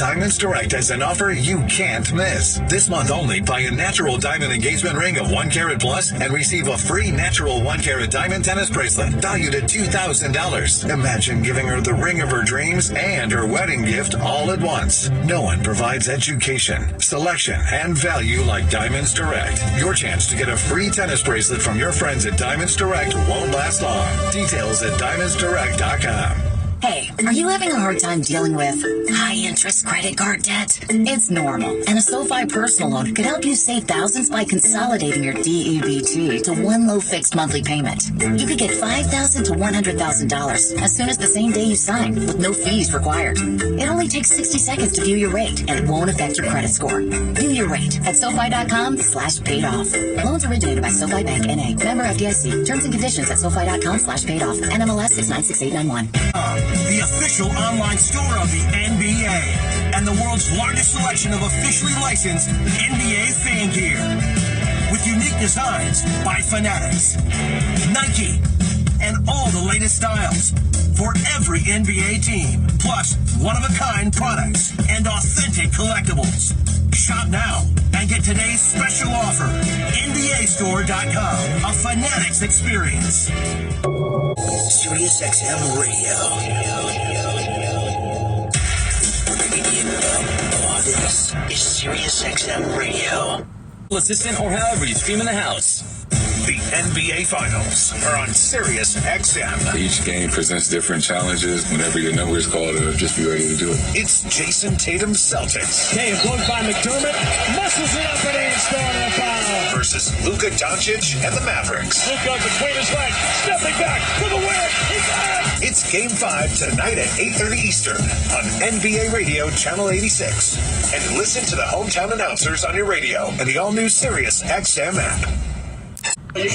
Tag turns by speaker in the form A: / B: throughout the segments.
A: Diamonds Direct has an offer you can't miss. This month only, buy a natural diamond engagement ring of 1 carat plus and receive a free natural 1 carat diamond tennis bracelet valued at $2,000. Imagine giving her the ring of her dreams and her wedding gift all at once. No one provides education, selection, and value like Diamonds Direct. Your chance to get a free tennis bracelet from your friends at Diamonds Direct won't last long. Details at diamondsdirect.com.
B: Hey, are you having a hard time dealing with high-interest credit card debt? It's normal, and a SoFi personal loan could help you save thousands by consolidating your DEBT to one low fixed monthly payment. You could get $5,000 to $100,000 as soon as the same day you sign, with no fees required. It only takes 60 seconds to view your rate, and it won't affect your credit score. View your rate at SoFi.com/paid-off. Loans originated by SoFi Bank N.A. Member FDIC. Terms and conditions at SoFi.com/paid-off. NMLS 696891.
C: The official online store of the NBA and the world's largest selection of officially licensed NBA fan gear with unique designs by Fanatics, Nike, and all the latest styles for every NBA team, plus one-of-a-kind products and authentic collectibles. Shop now and get today's special offer. NBAstore.com, a Fanatics experience. SiriusXM Radio. This is SiriusXM Radio.
D: Assistant or however you stream in the house.
A: The NBA Finals are on SiriusXM.
E: Each game presents different challenges. Whenever your number is called, just be ready to do it.
A: It's Jason Tatum's Celtics.
F: Okay, blocked by McDermott. Muscles it up and in, starting a foul.
A: Versus Luka Doncic and the Mavericks.
F: Luka between his legs, stepping back for the win. He got it.
A: It's Game 5 tonight at 8:30 Eastern on NBA Radio Channel 86. And listen to the hometown announcers on your radio and the all-new SiriusXM app.
F: There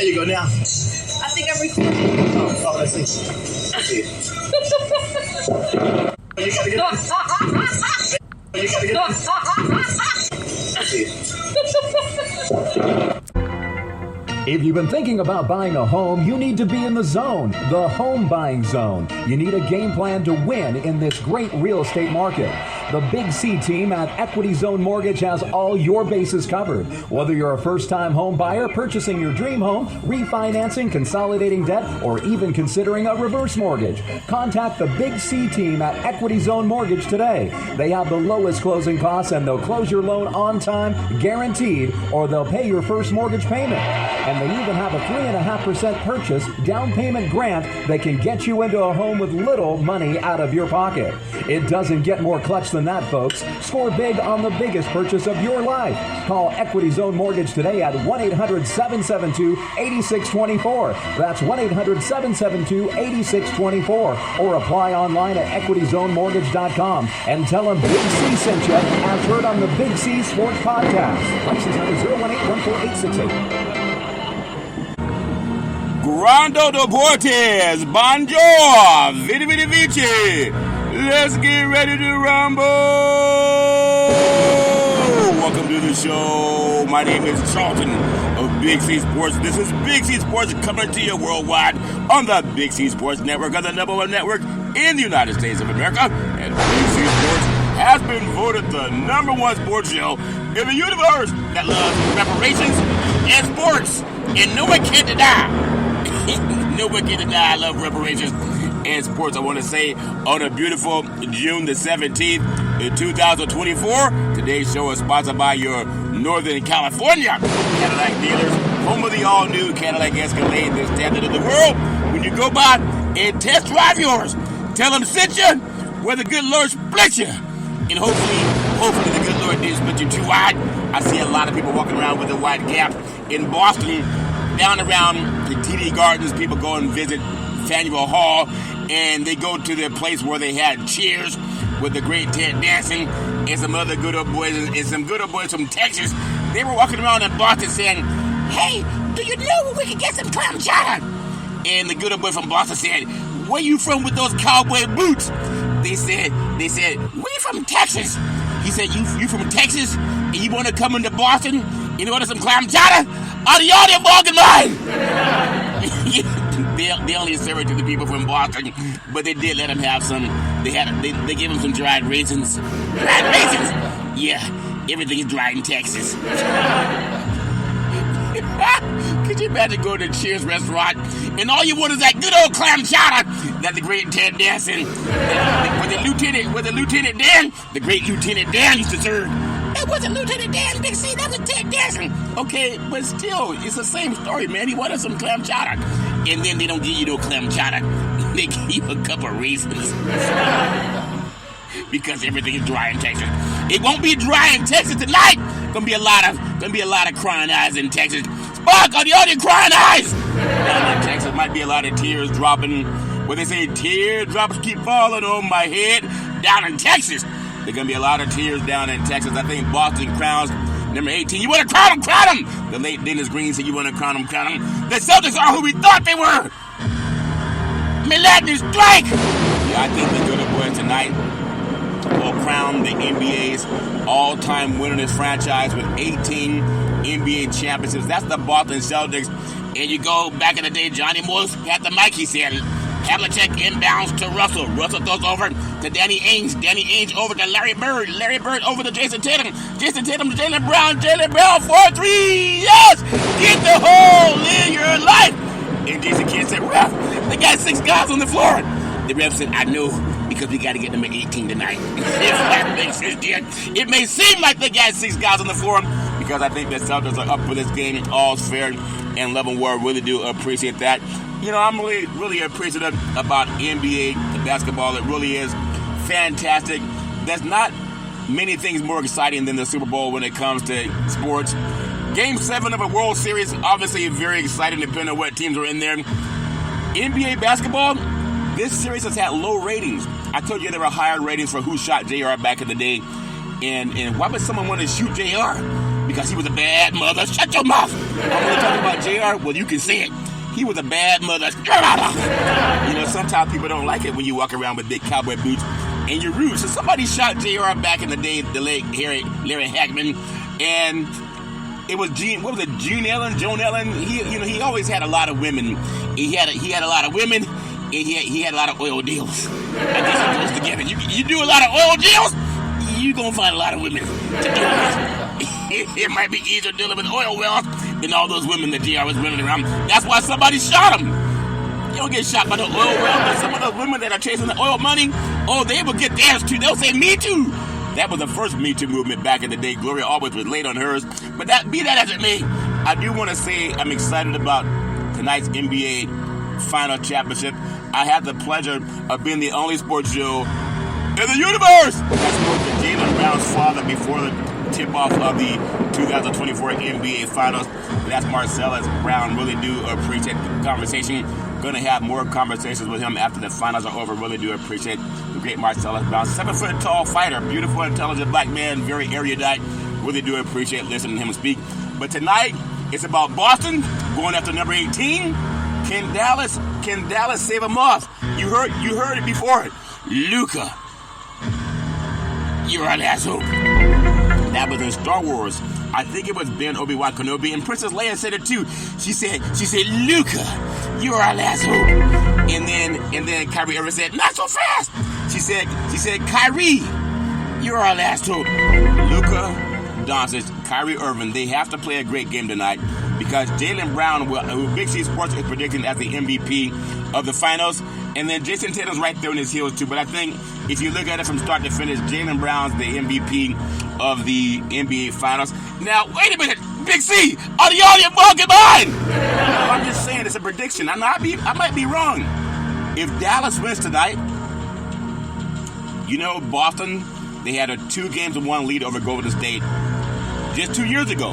F: you go now.
G: I think I'm recording.
F: Oh, let's see. You gotta get
H: If you've been thinking about buying a home, you need to be in the zone, the home buying zone. You need a game plan to win in this great real estate market. The Big C team at Equity Zone Mortgage has all your bases covered. Whether you're a first-time home buyer, purchasing your dream home, refinancing, consolidating debt, or even considering a reverse mortgage, contact the Big C team at Equity Zone Mortgage today. They have the lowest closing costs and they'll close your loan on time, guaranteed, or they'll pay your first mortgage payment. And they even have a 3.5% purchase down payment grant that can get you into a home with little money out of your pocket. It doesn't get more clutch than that, folks. Score big on the biggest purchase of your life. Call Equity Zone Mortgage today at 1-800-772-8624. That's 1-800-772-8624. Or apply online at equityzonemortgage.com and tell them Big C sent you as heard on the Big C Sports Podcast. License number 018-14868.
I: Grando Deportes, Bonjour, Vidi Vidi Vici. Let's get ready to rumble. Welcome to the show. My name is Charlton of Big C Sports. This is Big C Sports coming to you worldwide on the Big C Sports Network, on the #1 network in the United States of America. And Big C Sports has been voted the #1 sports show in the universe that loves reparations and sports. And no one can deny. No one can deny I love reparations and sports. I want to say on a beautiful June the 17th in 2024, today's show is sponsored by your Northern California Cadillac dealers, home of the all-new Cadillac Escalade, the standard of the world. When you go by and test drive yours, tell them sent you where the good Lord split you. And hopefully the good Lord didn't split you too wide. I see a lot of people walking around with a wide gap in Boston. Down around the TD Gardens, people go and visit Faneuil Hall, and they go to their place where they had cheers with the great Ted Danson and some other good old boys and some good old boys from Texas. They were walking around in Boston saying, "Hey, do you know where we can get some clam chowder?" And the good old boy from Boston said, "Where you from with those cowboy boots?" They said, "We from Texas." He said, you from Texas and you want to come into Boston and order some clam chowder? Out of your bargain mind. They only serve it to the people from Boston, but they did let them have some. They gave them some dried raisins. Dried raisins. Yeah, everything is dry in Texas. Could you imagine going to a Cheers restaurant and all you want is that good old clam chowder that the great Ted Danson, with the Lieutenant Dan, the great Lieutenant Dan used to serve. That wasn't Lieutenant Dan, Big C, that was Ted Danson. Okay, but still, it's the same story, man. He wanted some clam chowder. And then they don't give you no clam chowder. They give you a couple of raisins. Because everything is dry in Texas. It won't be dry in Texas tonight. Gonna be a lot of crying eyes in Texas. Spark, are all your crying eyes? Down in Texas might be a lot of tears dropping. When they say teardrops keep falling on my head, down in Texas, there's gonna be a lot of tears down in Texas. I think Boston crowns number 18. You want to crown them? Crown them! The late Dennis Green said you want to crown them, crown them. The Celtics are who we thought they were. Milagros strike! Yeah, I think the Good Boys tonight will crown the NBA's all-time winningest franchise with 18 NBA championships. That's the Boston Celtics. And you go back in the day, Johnny Morris had the mic, he said, Havlicek inbounds to Russell. Russell throws over to Danny Ainge. Danny Ainge over to Larry Bird. Larry Bird over to Jason Tatum. Jason Tatum to Jaylen Brown. Jaylen Brown 4-3. Yes! Get the hole in your life. And Jason Kidd said, ref, they got 6 guys on the floor. The ref said, I know, because we got to get number 18 tonight. If that makes sense, dear. It may seem like they got 6 guys on the floor, because I think the Celtics are up for this game. All's fair and love and war. Really do appreciate that. You know, I'm really appreciative about NBA basketball. It really is fantastic. There's not many things more exciting than the Super Bowl when it comes to sports. Game 7 of a World Series, obviously very exciting depending on what teams are in there. NBA basketball, this series has had low ratings. I told you there were higher ratings for Who Shot JR back in the day. And why would someone want to shoot JR? Because he was a bad mother. Shut your mouth. I'm only talking about JR. Well, you can say it. He was a bad mother. You know, sometimes people don't like it when you walk around with big cowboy boots and you're rude. So somebody shot JR back in the day, the late Larry Hagman, and it was Joan Ellen. He always had a lot of women. He had a lot of women, and he had a lot of oil deals. I guess it goes together. You do a lot of oil deals, you're gonna find a lot of women to deal with. It might be easier dealing with oil wells than all those women that JR was running around. That's why somebody shot him. You don't get shot by the oil well, but some of those women that are chasing the oil money, they will get theirs too. They'll say, me too. That was the first Me Too movement back in the day. Gloria always was late on hers. But be that as it may, I do want to say I'm excited about tonight's NBA final championship. I had the pleasure of being the only sports show in the universe that spoke to Jaylen Brown's father before the tip-off of the 2024 NBA Finals. That's Marcellus Brown. Really do appreciate the conversation. Going to have more conversations with him after the finals are over. Really do appreciate the great Marcellus Brown. 7-foot-tall fighter, beautiful, intelligent black man, very erudite. Really do appreciate listening to him speak. But tonight, it's about Boston going after number 18. Can Dallas save them off? You heard it before. Luka, you're our last hope. That was in Star Wars. I think it was Ben Obi-Wan Kenobi, and Princess Leia said it too. She said, Luka, you're our last hope. And then Kyrie Irving said, not so fast. She said, Kyrie, you're our last hope. Luka Doncic, Kyrie Irving, they have to play a great game tonight because Jaylen Brown, who Big C Sports is predicting as the MVP of the finals, and then Jason Tatum's right there on his heels too. But I think if you look at it from start to finish, Jaylen Brown's the MVP of the NBA Finals. Now, wait a minute, Big C, are the audio bugging mine? No, I'm just saying it's a prediction. I might be wrong. If Dallas wins tonight, Boston, they had a 2-1 lead over Golden State just 2 years ago.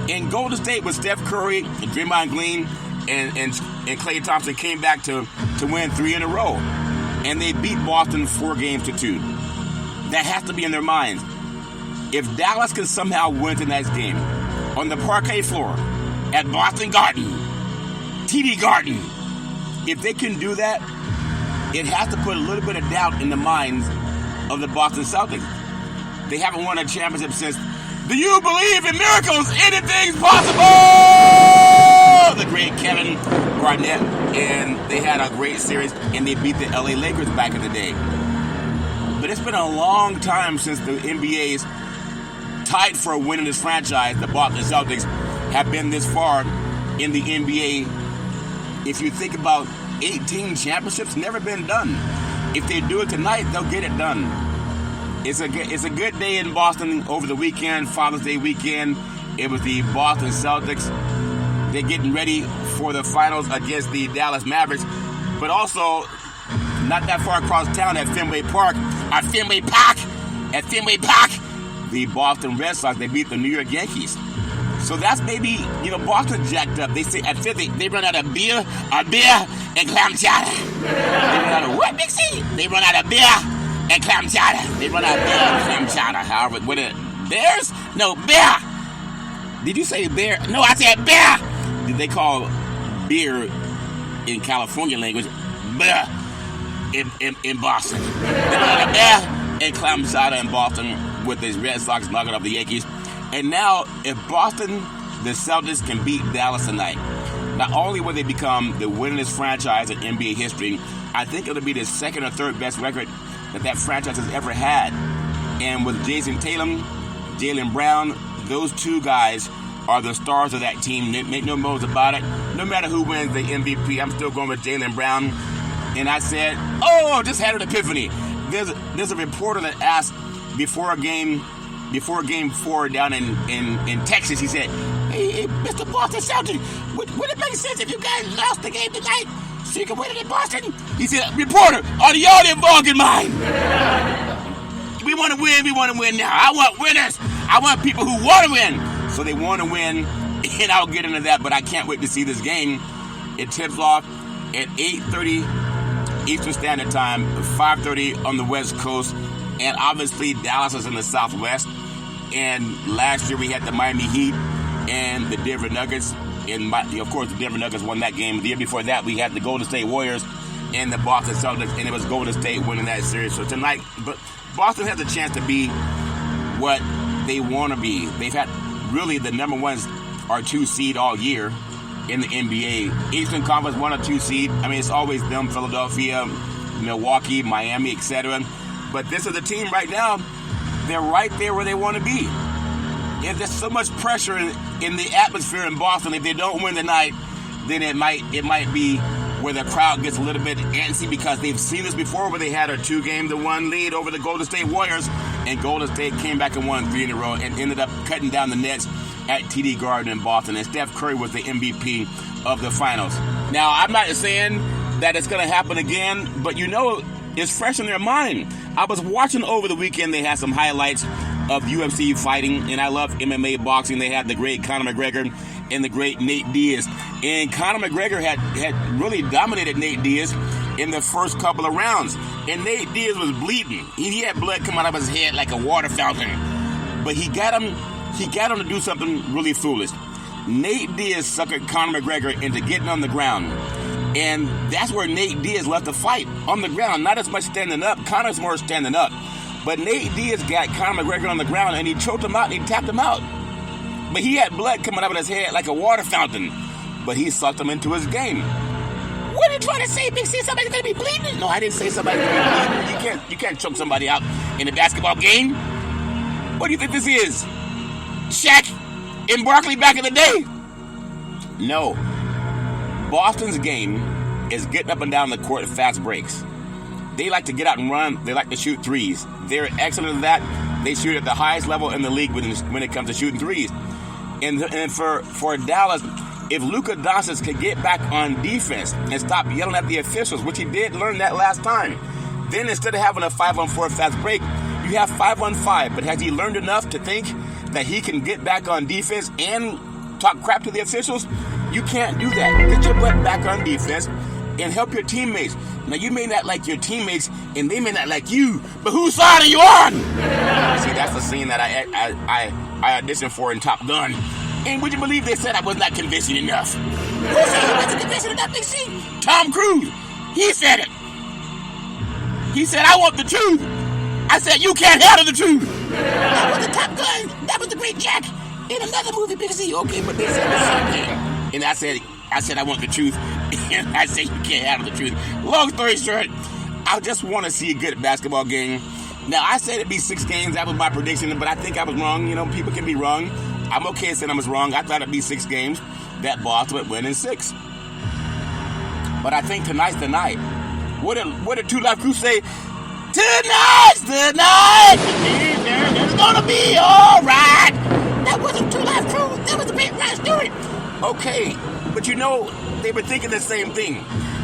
I: And Golden State with Steph Curry, Draymond Green, and Klay Thompson came back to win 3 in a row. And they beat Boston 4-2. That has to be in their minds. If Dallas can somehow win tonight's game on the parquet floor at Boston Garden, TD Garden, if they can do that, it has to put a little bit of doubt in the minds of the Boston Celtics. They haven't won a championship since. Do you believe in miracles? Anything's possible! the great Kevin Garnett, and they had a great series, and they beat the LA Lakers back in the day. But it's been a long time since the NBA's tied for a win in this franchise. The Boston Celtics have been this far in the NBA. If you think about 18 championships, never been done. If they do it tonight, they'll get it done. It's a good day in Boston over the weekend, Father's Day weekend. It was the Boston Celtics. They're getting ready for the finals against the Dallas Mavericks, but also not that far across town at Fenway Park, the Boston Red Sox, they beat the New York Yankees. So that's maybe, Boston jacked up. They say at 50, they run out of beer, and clam chowder. They run out of what, Big C? They run out of beer and clam chowder. They run out of beer and clam chowder. However, with it, Bears? No, beer. Did you say bear? No, I said beer. Did they call beer in California language beer in Boston? They run out of beer and clam chowder in Boston with the Red Sox knocking off the Yankees. And now, if Boston, the Celtics can beat Dallas tonight, not only will they become the winningest franchise in NBA history, I think it'll be the second or third best record that franchise has ever had. And with Jason Tatum, Jaylen Brown, those two guys are the stars of that team. Make no bones about it. No matter who wins the MVP, I'm still going with Jaylen Brown. And I said, just had an epiphany. There's a reporter that asked before Game 4 down in Texas, he said, hey, Mr. Boston Celtics, would it make sense if you guys lost the game tonight so you can win it in Boston? He said, reporter, are y'all involved in mine? We want to win now. I want winners. I want people who want to win. So they want to win, and I'll get into that, but I can't wait to see this game. It tips off at 8:30 Eastern Standard Time, 5:30 on the West Coast. And obviously, Dallas is in the Southwest. And last year, we had the Miami Heat and the Denver Nuggets. And, of course, the Denver Nuggets won that game. The year before that, we had the Golden State Warriors and the Boston Celtics. And it was Golden State winning that series. So tonight, but Boston has a chance to be what they want to be. They've had really the number 1 or 2 seed all year in the NBA. Eastern Conference 1 or 2 seed. I mean, it's always them, Philadelphia, Milwaukee, Miami, etc. But this is the team right now, they're right there where they want to be. And there's so much pressure in the atmosphere in Boston. If they don't win tonight, then it might be where the crowd gets a little bit antsy because they've seen this before where they had a 2-1 lead over the Golden State Warriors, and Golden State came back and won 3 in a row and ended up cutting down the Nets at TD Garden in Boston. And Steph Curry was the MVP of the finals. Now, I'm not saying that it's going to happen again, but it's fresh in their mind. I was watching over the weekend. They had some highlights of UFC fighting, and I love MMA boxing. They had the great Conor McGregor and the great Nate Diaz. And Conor McGregor had really dominated Nate Diaz in the first couple of rounds. And Nate Diaz was bleeding. He had blood coming out of his head like a water fountain. But he got him to do something really foolish. Nate Diaz suckered Conor McGregor into getting on the ground. And that's where Nate Diaz left the fight, on the ground. Not as much standing up. Conor's more standing up. But Nate Diaz got Conor McGregor on the ground, and he choked him out, and he tapped him out. But he had blood coming out of his head like a water fountain. But he sucked him into his game. What are you trying to say, Big C? Somebody's going to be bleeding? No, I didn't say somebody's going to be bleeding. You can't choke somebody out in a basketball game. What do you think this is? Shaq and Barkley back in the day? No. Boston's game is getting up and down the court at fast breaks. They like to get out and run. They like to shoot threes. They're excellent at that. They shoot at the highest level in the league when it comes to shooting threes. And for Dallas, if Luka Doncic could get back on defense and stop yelling at the officials, which he did learn that last time, then instead of having a 5-on-4 fast break, you have 5-on-5. But has he learned enough to think that he can get back on defense and talk crap to the officials? You can't do that. Get your butt back on defense and help your teammates. Now, you may not like your teammates, and they may not like you, but whose side are you on? See, that's the scene that I auditioned for in Top Gun. And would you believe they said I was not convincing enough? Who said he wasn't convincing enough, Big C? Tom Cruise. He said it. He said, I want the truth. I said, you can't handle the truth. That was the Top Gun. That was the great Jack. In another movie, Big C. Okay, but they said the same thing. And I said, I said I want the truth, and I said you can't handle the truth. Long story short, I just want to see a good basketball game. Now, I said it'd be 6 games. That was my prediction, but I think I was wrong. You know, people can be wrong. I'm okay saying I was wrong. I thought it'd be 6 games. That Boston would win in 6. But I think tonight's the night. What did Two Live Crew say? Tonight's the night. It's gonna be all right. That wasn't Two Live Crew. That was the Big Ryan Stewart. Okay, but you know, they were thinking the same thing.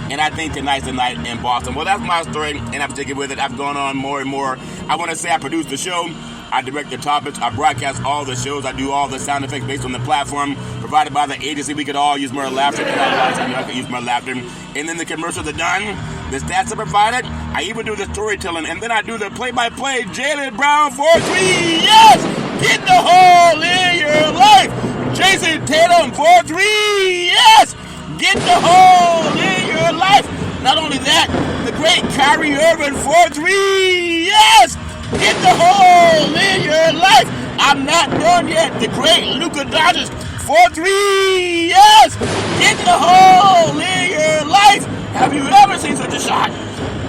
I: And I think tonight's the night in Boston. Well, that's my story, and I'm sticking with it. I've gone on more and more. I want to say I produce the show. I direct the topics. I broadcast all the shows. I do all the sound effects based on the platform provided by the agency. We could all use more laughter. And a lot of times I could use more laughter. And then the commercials are done. The stats are provided. I even do the storytelling. And then I do the play-by-play. Jalen Brown for 3. Yes! Get the hole in your life. Jason Tatum for 3. Yes! Get the hole in your life. Not only that, the great Kyrie Irving for 3. Yes! Get the hole in your life. I'm not done yet. The great Luka Doncic for 3. Yes! Get the hole in your life. Have you ever seen such a shot?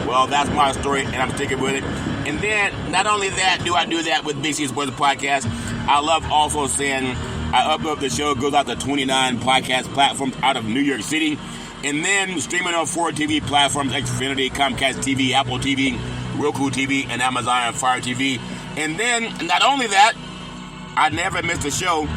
I: Well, that's my story, and I'm sticking with it. And then, not only that, do I do that with Big C Sports Podcast, I love also saying I upload the show. It goes out to 29 podcast platforms out of New York City. And then streaming on 4 TV platforms, Xfinity, Comcast TV, Apple TV, Roku TV, and Amazon Fire TV. And then, not only that, I never missed a show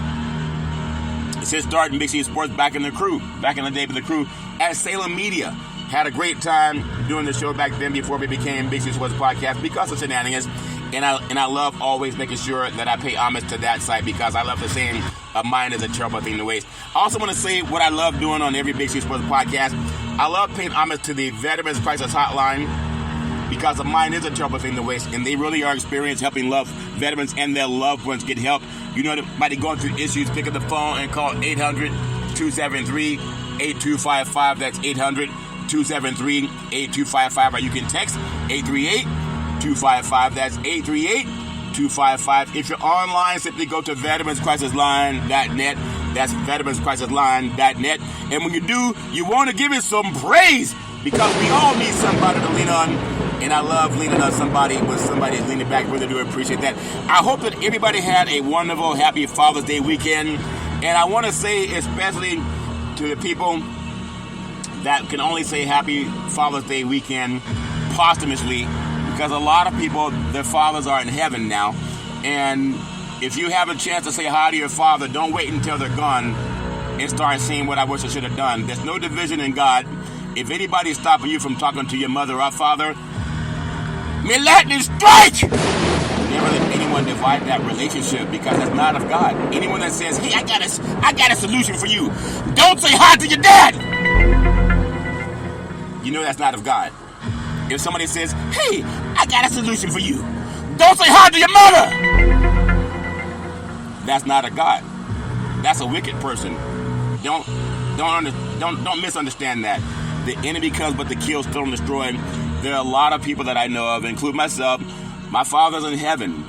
I: since starting Big C Sports back in the day with the crew at Salem Media. Had a great time doing the show back then before we became Big C Sports Podcast because of shenanigans. And I love always making sure that I pay homage to that site because I love the saying, a mind is a terrible thing to waste. I also want to say what I love doing on every Big C Sports Podcast. I love paying homage to the Veterans Crisis Hotline because a mind is a terrible thing to waste, and they really are experienced helping veterans and their loved ones get help. You know, anybody going through issues, pick up the phone and call 800-273-8255. That's 800-273-8255. Or you can text 838-255. That's 838-255. If you're online, simply go to veteranscrisisline.net. That's veteranscrisisline.net. And when you do, you want to give it some praise because we all need somebody to lean on. And I love leaning on somebody when somebody's leaning back. Really do appreciate that. I hope that everybody had a wonderful, happy Father's Day weekend. And I want to say especially to the people that can only say happy Father's Day weekend posthumously, because a lot of people, their fathers are in heaven now. And if you have a chance to say hi to your father, don't wait until they're gone and start saying what I wish I should have done. There's no division in God. If anybody's stopping you from talking to your mother or father, may lightning strike! Never let anyone divide that relationship because that's not of God. Anyone that says, hey, I got a solution for you. Don't say hi to your dad! You know that's not of God. If somebody says, hey, I got a solution for you. Don't say hi to your mother! That's not of God. That's a wicked person. Don't misunderstand that. The enemy comes but to kill, steal, and destroy. There are a lot of people that I know of, including myself. My father's in heaven.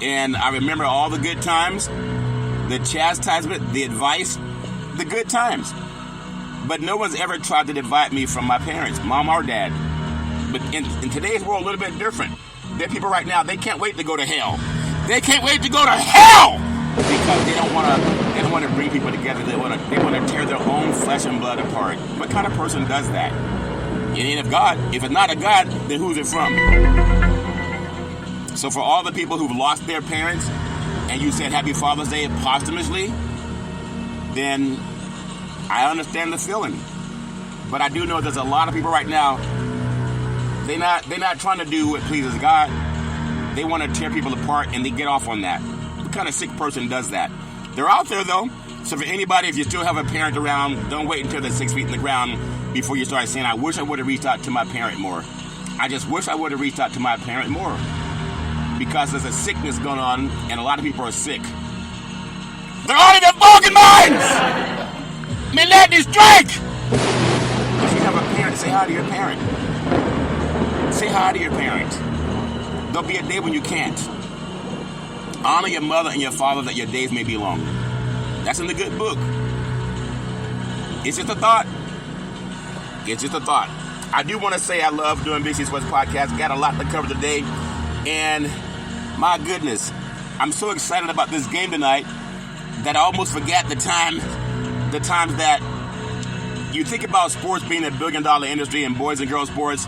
I: And I remember all the good times, the chastisement, the advice, the good times. But no one's ever tried to divide me from my parents, mom or dad. But in today's world, a little bit different. There are people right now, they can't wait to go to hell. They can't wait to go to hell! Because they don't want to bring people together. They want to tear their own flesh and blood apart. What kind of person does that? It ain't of God. If it's not of God, then who's it from? So for all the people who've lost their parents, and you said Happy Father's Day posthumously, then I understand the feeling. But I do know there's a lot of people right now, they're not trying to do what pleases God. They want to tear people apart, and they get off on that. What kind of sick person does that? They're out there, though. So for anybody, if you still have a parent around, don't wait until they're 6 feet in the ground before you start saying, I wish I would have reached out to my parent more. I just wish I would have reached out to my parent more. Because there's a sickness going on, and a lot of people are sick. They're out of their fucking minds! May lightning strike! If you have a parent, say hi to your parent. Say hi to your parent. There'll be a day when you can't. Honor your mother and your father that your days may be long. That's in the good book. It's just a thought. It's just a thought. I do want to say I love doing Big C Sports Podcast. Got a lot to cover today. And my goodness, I'm so excited about this game tonight that I almost forgot the times that you think about sports being a $1 billion industry, and boys and girls sports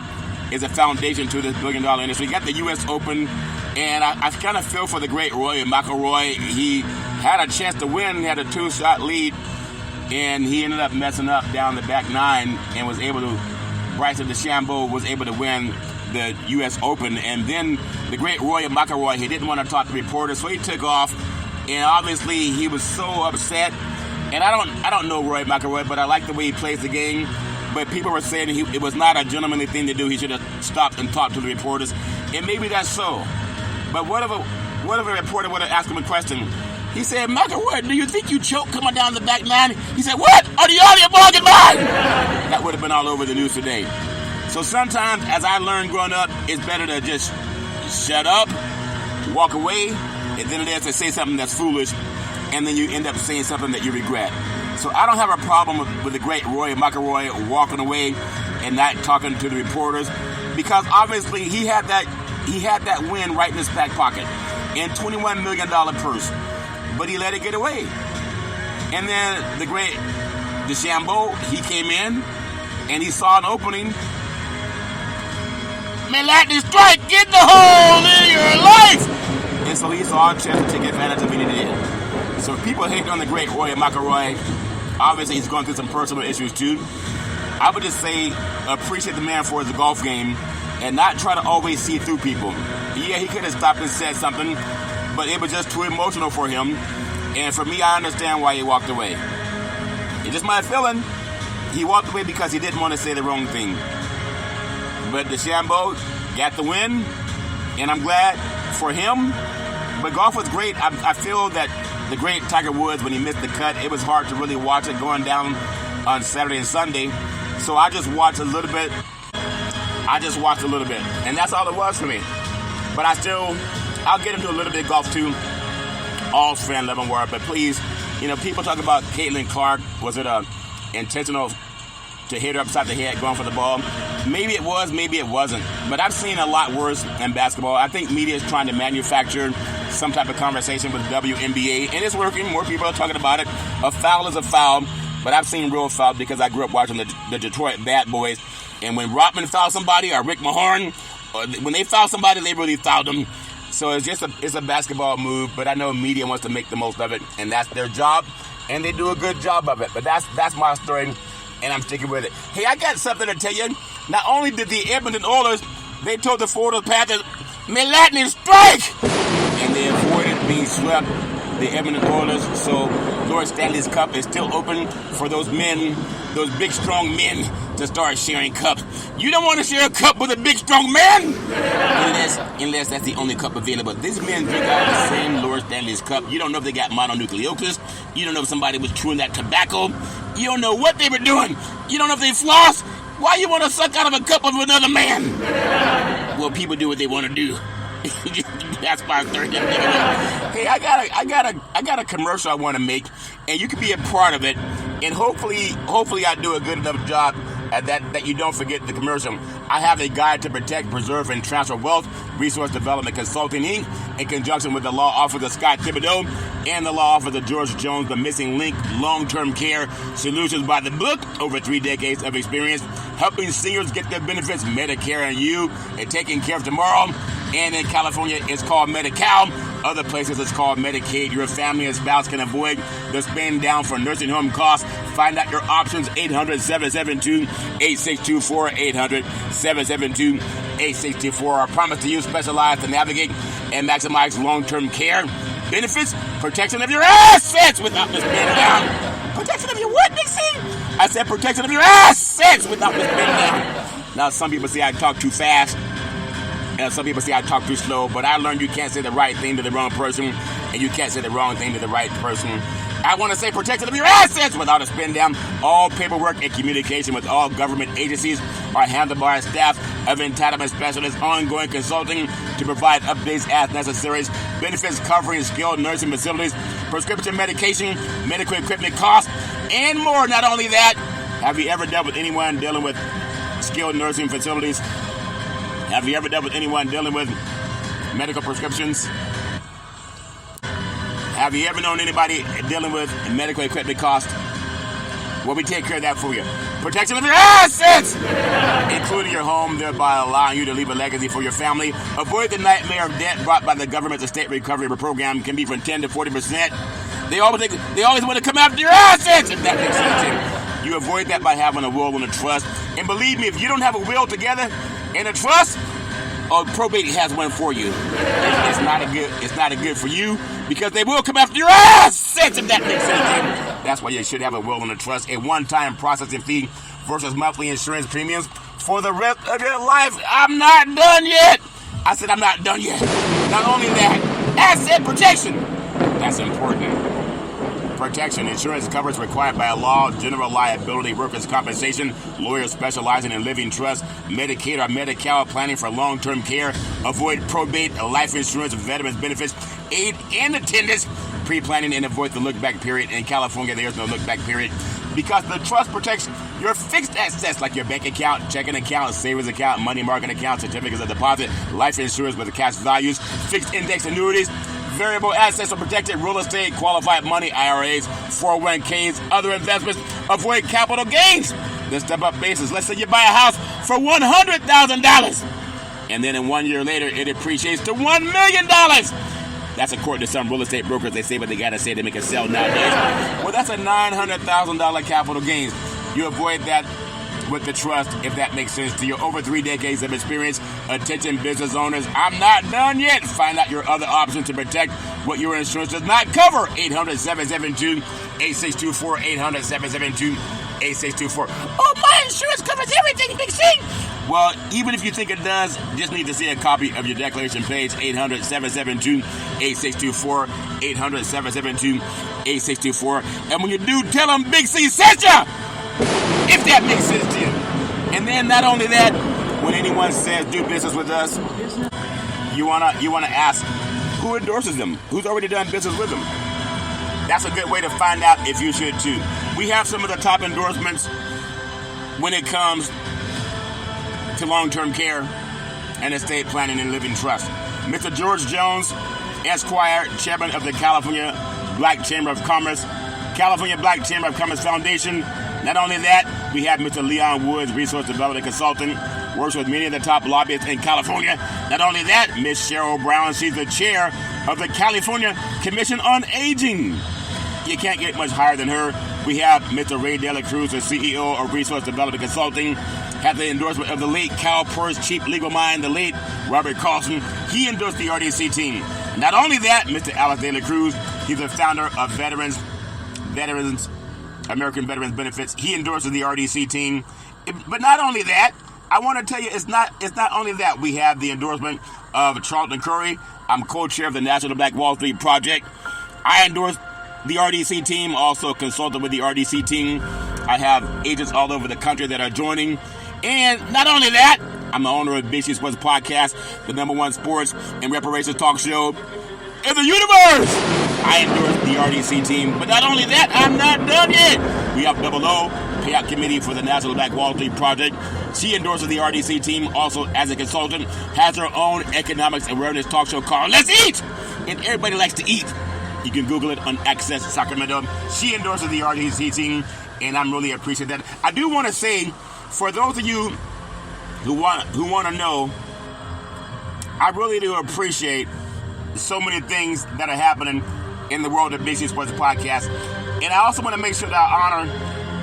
I: is a foundation to this $1 billion industry. You got the U.S. Open, and I kind of feel for the great Rory McIlroy. He had a chance to win, had a 2-shot lead, and he ended up messing up down the back nine and was able to, Bryson DeChambeau was able to win the U.S. Open. And then the great Rory McIlroy, he didn't want to talk to reporters, so he took off, and obviously he was so upset. And I don't know Rory McIlroy, but I like the way he plays the game. But people were saying it was not a gentlemanly thing to do. He should have stopped and talked to the reporters. And maybe that's so. But what if a reporter would have asked him a question? He said, McIlroy, do you think you choked coming down the back nine? He said, what? Are the audio bargain mine? That would have been all over the news today. So sometimes, as I learned growing up, it's better to just shut up, walk away, and then it is to say something that's foolish, and then you end up saying something that you regret. So I don't have a problem with the great Rory McIlroy walking away and not talking to the reporters, because obviously he had that win right in his back pocket and $21 million purse, but he let it get away. And then the great DeChambeau, he came in and he saw an opening. Man, lightning strike, get the hole in your life! And so he saw a chance to take advantage of it, and he did. So people hate on the great Rory McIlroy. Obviously, he's going through some personal issues, too. I would just say appreciate the man for his golf game and not try to always see through people. Yeah, he could have stopped and said something, but it was just too emotional for him. And for me, I understand why he walked away. It's just my feeling. He walked away because he didn't want to say the wrong thing. But DeChambeau got the win, and I'm glad for him. But golf was great. I feel that the great Tiger Woods, when he missed the cut, it was hard to really watch it going down on Saturday and Sunday. So I just watched a little bit. And that's all it was for me. But I'll get into a little bit of golf too. All fan love and war. But please, people talk about Caitlin Clark. Was it intentional to hit her upside the head going for the ball? Maybe it was, maybe it wasn't. But I've seen a lot worse in basketball. I think media is trying to manufacture some type of conversation with the WNBA, and it's working. More people are talking about it. A foul is a foul, but I've seen real foul because I grew up watching the Detroit Bad Boys. And when Rodman fouled somebody, or Rick Mahorn, when they foul somebody, they really fouled them. So it's a basketball move, but I know media wants to make the most of it, and that's their job, and they do a good job of it. But that's my story, and I'm sticking with it. Hey, I got something to tell you. Not only did the Edmonton Oilers, they told the Florida Panthers, "May lightning strike!" and they avoided being swept, the Edmonton Oilers. So Lord Stanley's Cup is still open for those men, those big, strong men, to start sharing cups. You don't want to share a cup with a big, strong man? Unless that's the only cup available. These men drink out of the same Lord Stanley's Cup. You don't know if they got mononucleosis. You don't know if somebody was chewing that tobacco. You don't know what they were doing. You don't know if they floss. Why you want to suck out of a cup of another man? Well, people do what they want to do. That's my third thing. Hey, I got a commercial I want to make, and you can be a part of it. And hopefully I do a good enough job at that you don't forget the commercial. I have a guide to protect, preserve, and transfer wealth, Resource Development Consulting, Inc., in conjunction with the law office of Scott Thibodeau and the law office of George Jones, the Missing Link, Long-Term Care Solutions by the book. Over 3 decades of experience helping seniors get their benefits, Medicare and you, and taking care of tomorrow. And in California, it's called Medi-Cal. Other places, it's called Medicaid. Your family and spouse can avoid the spend down for nursing home costs. Find out your options, 800-772-8624, 800-772-8624. I promise to you, specialized to navigate and maximize long-term care benefits, protection of your assets without the spend down. Protection of your what, Nixie? I said protection of your assets without the spend down. Now, some people say I talk too fast. And some people say I talk too slow, but I learned you can't say the right thing to the wrong person, and you can't say the wrong thing to the right person. I want to say protection of your assets without a spend down. All paperwork and communication with all government agencies are handled by a staff of entitlement specialists, ongoing consulting to provide updates as necessary, benefits covering skilled nursing facilities, prescription medication, medical equipment costs, and more. Not only that, Have you ever dealt with anyone dealing with skilled nursing facilities? Have you ever dealt with anyone dealing with medical prescriptions? Have you ever known anybody dealing with medical equipment cost? Well, we take care of that for you. Protection of your assets, including your home, thereby allowing you to leave a legacy for your family. Avoid the nightmare of debt brought by the government's estate recovery program. Can be from 10 to 40%. They always want to come after your assets, if that makes sense to you. You avoid that by having a will and a trust. And believe me, if you don't have a will together and a trust, probate has one for you. It's not a good for you, because they will come after your assets, if that makes sense to you. That's why you should have a will and a trust. A one-time processing fee versus monthly insurance premiums for the rest of your life. I'm not done yet. I said I'm not done yet. Not only that, asset protection. That's important. Protection. Insurance coverage required by law, general liability, workers' compensation, lawyers specializing in living trust, Medicaid or Medi-Cal, planning for long-term care, avoid probate, life insurance, veterans benefits, aid and attendance, pre-planning, and avoid the look-back period. In California, there's no look-back period because the trust protects your fixed assets like your bank account, checking account, savings account, money market account, certificates of deposit, life insurance with cash values, fixed index annuities. Variable assets are protected, real estate, qualified money, IRAs, 401ks, other investments. Avoid capital gains. Let's step up basis. Let's say you buy a house for $100,000. And then in 1 year later, it appreciates to $1 million. That's according to some real estate brokers. They say what they got to say to make it sell nowadays. Well, that's a $900,000 capital gains. You avoid that with the trust, if that makes sense to you. Over 3 decades of experience. Attention business owners, I'm not done yet. Find out your other options to protect what your insurance does not cover. 800-772-8624. 800-772-8624. Oh, my insurance covers everything, Big C. Well, even if you think it does, just need to see a copy of your declaration page. 800-772-8624. 800-772-8624. And when you do, tell them Big C sent ya! If that makes sense to you. And then not only that, when anyone says do business with us, you wanna ask who endorses them, who's already done business with them. That's a good way to find out if you should too. We have some of the top endorsements when it comes to long-term care and estate planning and living trust. Mr. George Jones, Esquire, Chairman of the California Black Chamber of Commerce, California Black Chamber of Commerce Foundation. Not only that, we have Mr. Leon Woods, Resource Development Consultant, works with many of the top lobbyists in California. Not only that, Ms. Cheryl Brown, she's the chair of the California Commission on Aging. You can't get much higher than her. We have Mr. Ray De La Cruz, the CEO of Resource Development Consulting, had the endorsement of the late Cal Purse chief legal mind, the late Robert Carlson. He endorsed the RDC team. Not only that, Mr. Alex De La Cruz, he's the founder of American Veterans Benefits. He endorses the RDC team. But not only that, I want to tell you, it's not only that. We have the endorsement of Charlton Curry. I'm co-chair of the National Black Wall Street Project. I endorse the RDC team, also consulted with the RDC team. I have agents all over the country that are joining. And not only that, I'm the owner of Big C Sports Podcast, the #1 sports and reparations talk show in the universe. I endorse the RDC team. But not only that, I'm not done yet. We have Double O, payout committee for the National Black Wall Street Project. She endorses the RDC team also as a consultant, has her own economics awareness talk show called Let's Eat. And everybody likes to eat. You can Google it on Access Sacramento. She endorses the RDC team, and I'm really appreciate that. I do want to say, for those of you who want to know, I really do appreciate so many things that are happening in the world of Big C Sports Podcast. And I also want to make sure that I honor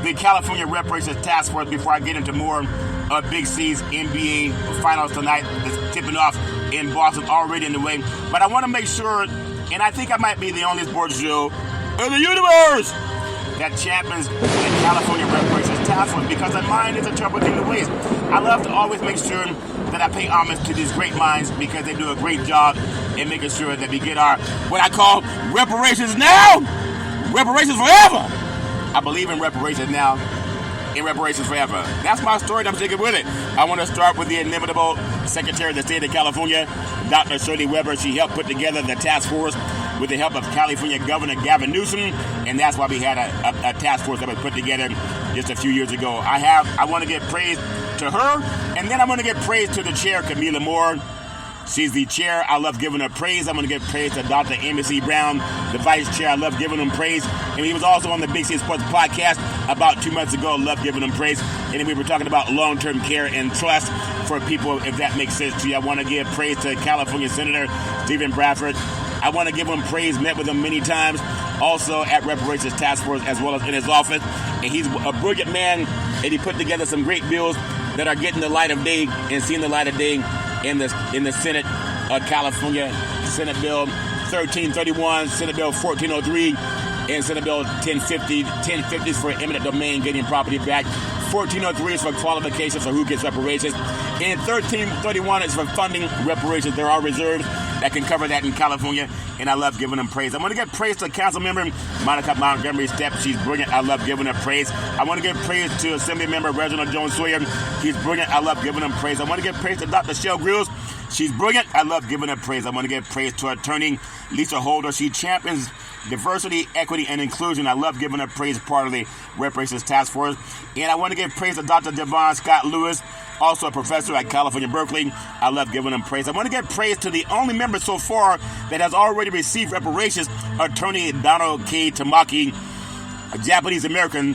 I: the California Reparations Task Force before I get into more of Big C's NBA finals tonight. It's tipping off in Boston, already in the way. But I want to make sure, and I think I might be the only sports show in the universe that champions the California Reparations Task Force, because a mind is a trouble thing to waste. I love to always make sure that I pay homage to these great minds because they do a great job in making sure that we get our, what I call, reparations now, reparations forever. I believe in reparations now, in reparations forever. That's my story, and I'm sticking with it. I want to start with the inimitable Secretary of the State of California, Dr. Shirley Weber. She helped put together the task force with the help of California Governor Gavin Newsom, and that's why we had a task force that was put together just a few years ago. I want to give praise to her, and then I want to give praise to the chair, Camila Moore. She's the chair. I love giving her praise. I'm going to give praise to Dr. Amy C. Brown, the vice chair. I love giving him praise. And he was also on the Big C Sports podcast about 2 months ago. Love giving him praise. And then we were talking about long-term care and trust for people, if that makes sense to you. I want to give praise to California Senator Stephen Bradford. I want to give him praise. Met with him many times. Also at Reparations Task Force as well as in his office. And he's a brilliant man. And he put together some great bills that are getting the light of day and seeing the light of day in the Senate of California. Senate Bill 1331, Senate Bill 1403, and Senate Bill 1050. 1050 is for eminent domain, getting property back. 1403 is for qualifications for who gets reparations. And 1331 is for funding reparations. There are reserves that can cover that in California, and I love giving them praise. I want to give praise to Council Member Monica Montgomery Stepp. She's brilliant. I love giving her praise. I want to give praise to Assembly Member Reginald Jones Sawyer. He's brilliant. I love giving him praise. I want to give praise to Dr. Shell Grills. She's brilliant. I love giving her praise. I want to give praise to Attorney Lisa Holder. She champions diversity, equity, and inclusion. I love giving her praise, part of the Reparations Task Force. And I want to give praise to Dr. Devon Scott Lewis, also a professor at California, Berkeley. I love giving him praise. I want to give praise to the only member so far that has already received reparations, Attorney Donald K. Tamaki, a Japanese American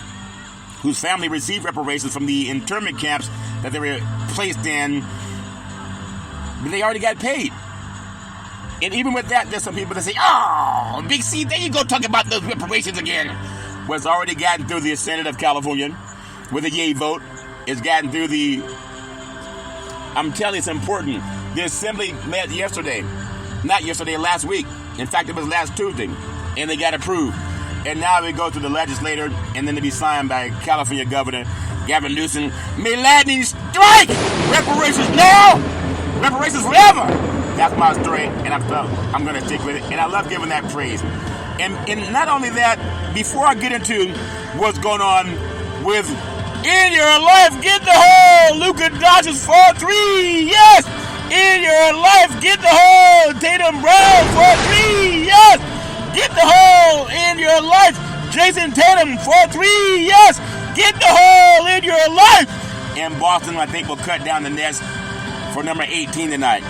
I: whose family received reparations from the internment camps that they were placed in, but they already got paid. And even with that, there's some people that say, oh, Big C, there you go talking about those reparations again. Well, it's already gotten through the Senate of California with a yay vote. It's gotten through the, I'm telling you, it's important. The Assembly met yesterday. Not yesterday, last week. In fact, it was last Tuesday. And they got approved. And now we go to the legislator, and then to be signed by California Governor Gavin Newsom. May lightning strike! Reparations now! Reparations forever! That's my story, and I'm going to stick with it. And I love giving that praise. And not only that, before I get into what's going on with In Your Life, Get the Hole, Luka Doncic 4-3, yes! In Your Life, Get the Hole, Tatum Brown 4-3, yes! Get the hole in your life, Jason Tatum 4-3, yes! Get the hole in your life! And Boston, I think, will cut down the nets for number 18 tonight.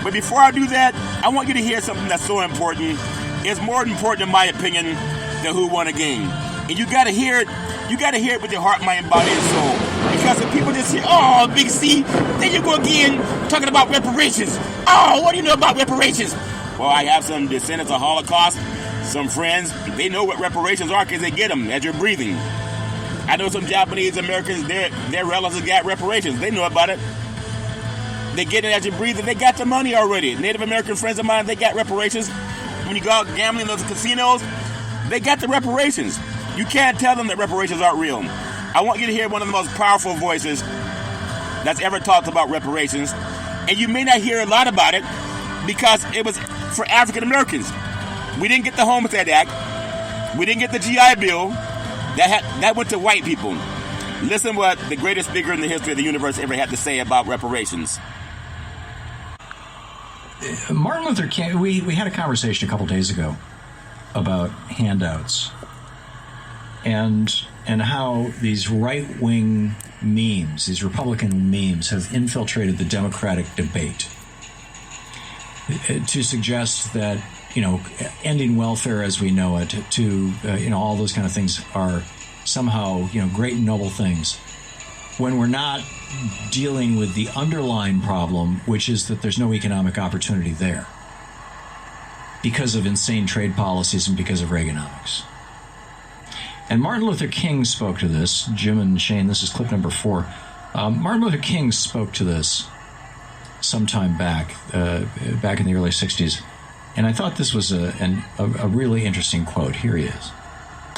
I: But before I do that, I want you to hear something that's so important. It's more important, in my opinion, than who won a game. And you got to hear it. You got to hear it with your heart, mind, body, and soul. Because if people just say, oh, Big C, there you go again, talking about reparations. Oh, what do you know about reparations? Well, I have some descendants of Holocaust, some friends. They know what reparations are because they get them as you're breathing. I know some Japanese Americans, their relatives got reparations. They know about it. They get it as you breathe, and they got the money already. Native American friends of mine, they got reparations. When you go out gambling in those casinos, they got the reparations. You can't tell them that reparations aren't real. I want you to hear one of the most powerful voices that's ever talked about reparations. And you may not hear a lot about it because it was for African Americans. We didn't get the Homestead Act. We didn't get the GI Bill. That went to white people. Listen what the greatest speaker in the history of the universe ever had to say about reparations.
J: Martin Luther King, we had a conversation a couple days ago about handouts and how these right-wing memes, these Republican memes, have infiltrated the Democratic debate to suggest that, ending welfare as we know it, to, all those kind of things are somehow, great and noble things, when we're not dealing with the underlying problem, which is that there's no economic opportunity there because of insane trade policies and because of Reaganomics. And Martin Luther King spoke to this. Jim and Shane, this is clip number 4. Martin Luther King spoke to this sometime back in the early 60s. And I thought this was a really interesting quote. Here he is.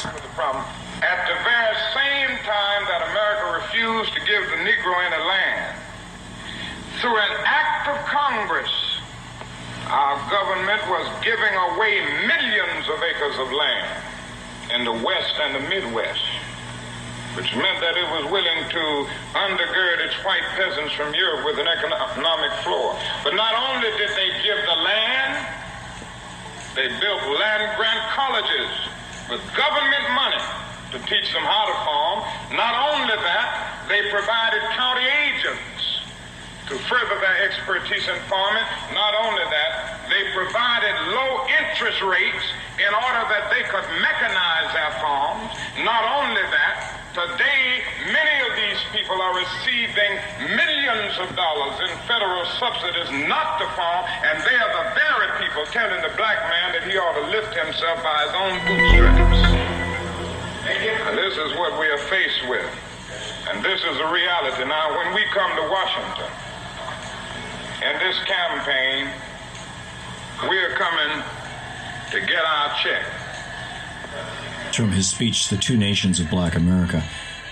K: At the very same time that America refused to give the Negro any land, through an act of Congress, our government was giving away millions of acres of land in the West and the Midwest. which meant that it was willing to undergird its white peasants from Europe with an economic floor. But not only did they give the land, they built land-grant colleges with government money to teach them how to farm. Not only that, they provided county agents to further their expertise in farming. Not only that, they provided low interest rates in order that they could mechanize their farms. Not only that, today many of these people are receiving millions of dollars in federal subsidies not to farm, and they are the very people telling the black man that he ought to lift himself by his own bootstraps. And this is what we are faced with. And this is a reality. Now, when we come to Washington, in this campaign, we are coming to get our check.
J: From his speech, The Two Nations of Black America.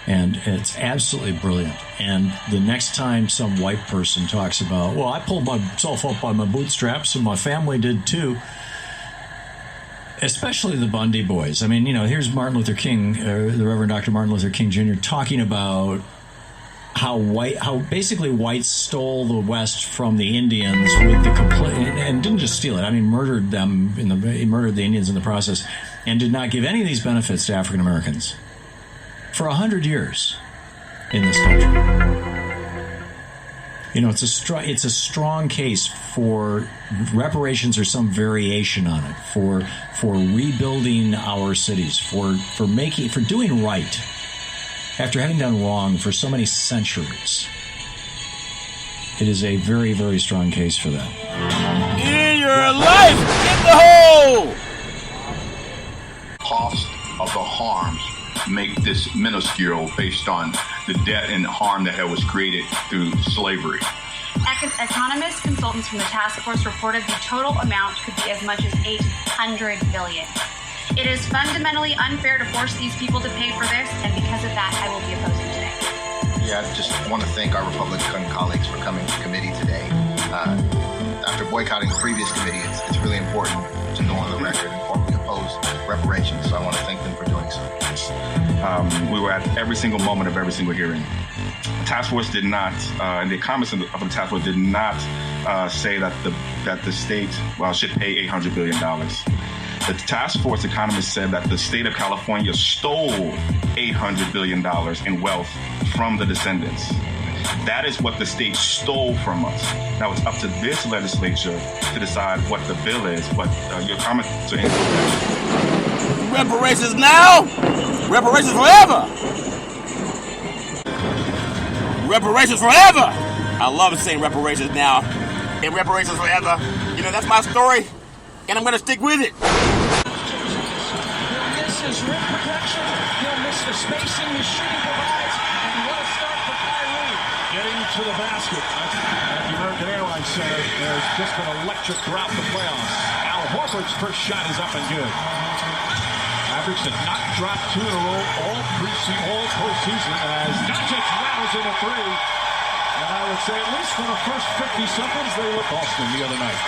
J: And it's absolutely brilliant. And the next time some white person talks about, well, I pulled myself up by my bootstraps and my family did too, especially the Bundy boys. I mean, you know, here's Martin Luther King, the Reverend Dr. Martin Luther King Jr. talking about how basically whites stole the West from the Indians with the and didn't just steal it. I mean, murdered them he murdered the Indians in the process, and did not give any of these benefits to African Americans for 100 years in this country. You know, it's a strong case for reparations or some variation on it, for rebuilding our cities, for doing right after having done wrong for so many centuries. It is a very, very strong case for that.
I: In your life, get the hole!
L: Cost of the harms make this minuscule based on the debt and harm that was created through slavery.
M: Economists, consultants from the task force reported the total amount could be as much as $800 billion. It is fundamentally unfair to force these people to pay for this, and because of that, I will be opposing today.
N: Yeah, I just want to thank our Republican colleagues for coming to committee today. After boycotting the previous committee, it's really important to go on the record and formally oppose reparations, so I want to thank them for doing so.
O: We were at every single moment of every single hearing. The task force did not, and the comments of the task force did not say that the state should pay $800 billion. The task force economists said that the state of California stole $800 billion in wealth from the descendants. That is what the state stole from us. Now it's up to this legislature to decide what the bill is, but your comments are incorrect.
I: Reparations now, reparations forever. Reparations forever. I love saying reparations now and reparations forever. You know, that's my story, and I'm going to stick with it.
F: This is rim protection. He'll miss the spacing the shooting provides. And what a start for Kyrie. Getting to the basket. At the American Airlines Center, there's just been electric throughout the playoffs. Al Horford's first shot is up and good. Mavericks have not dropped two in a row all postseason as Doncic rattles in a three. And I would say at least for the first 50 seconds, they looked Boston the other night.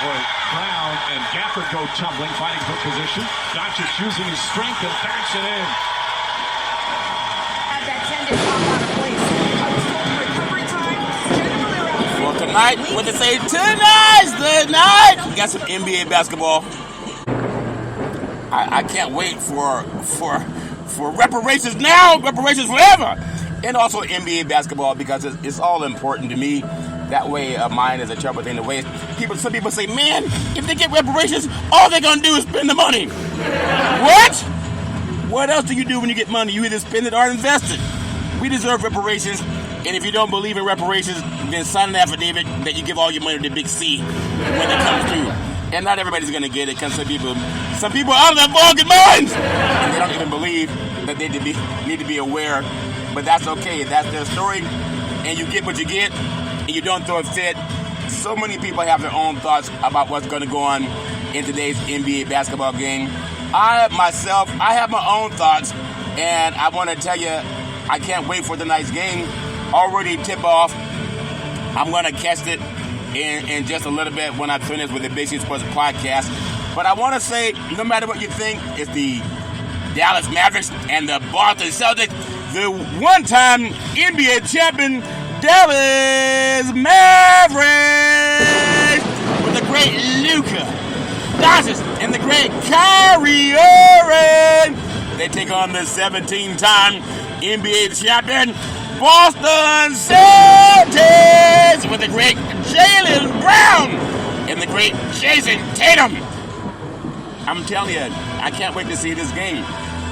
F: Boy, Brown and Gafford go tumbling, fighting for position. Doncic using his strength and backs it in.
G: Had that tendon pop out of place. I was told recovery time generally around.
I: Well, tonight, what they say, tonight, we got some NBA basketball. I can't wait for reparations now, reparations forever, and also NBA basketball because it's all important to me. That way of mine is interpreting the way some people say, man, if they get reparations, all they're going to do is spend the money. What? What else do you do when you get money? You either spend it or invest it. We deserve reparations, and if you don't believe in reparations, then sign an affidavit that you give all your money to Big C when it comes through. And not everybody's going to get it because some people are out of their fucking minds. And they don't even believe that they need to be aware. But that's okay. That's their story. And you get what you get. And you don't throw a fit. So many people have their own thoughts about what's going to go on in today's NBA basketball game. I have my own thoughts. And I want to tell you, I can't wait for tonight's game. Already tip off. I'm going to catch it in just a little bit when I finish with the Big C Sports Podcast. But I want to say, no matter what you think, it's the Dallas Mavericks and the Boston Celtics. The one-time NBA champion Dallas Mavericks with the great Luka Doncic and the great Kyrie Irving. They take on the 17-time NBA champion Boston Celtics with the great Jaylen Brown and the great Jason Tatum. I'm telling you, I can't wait to see this game.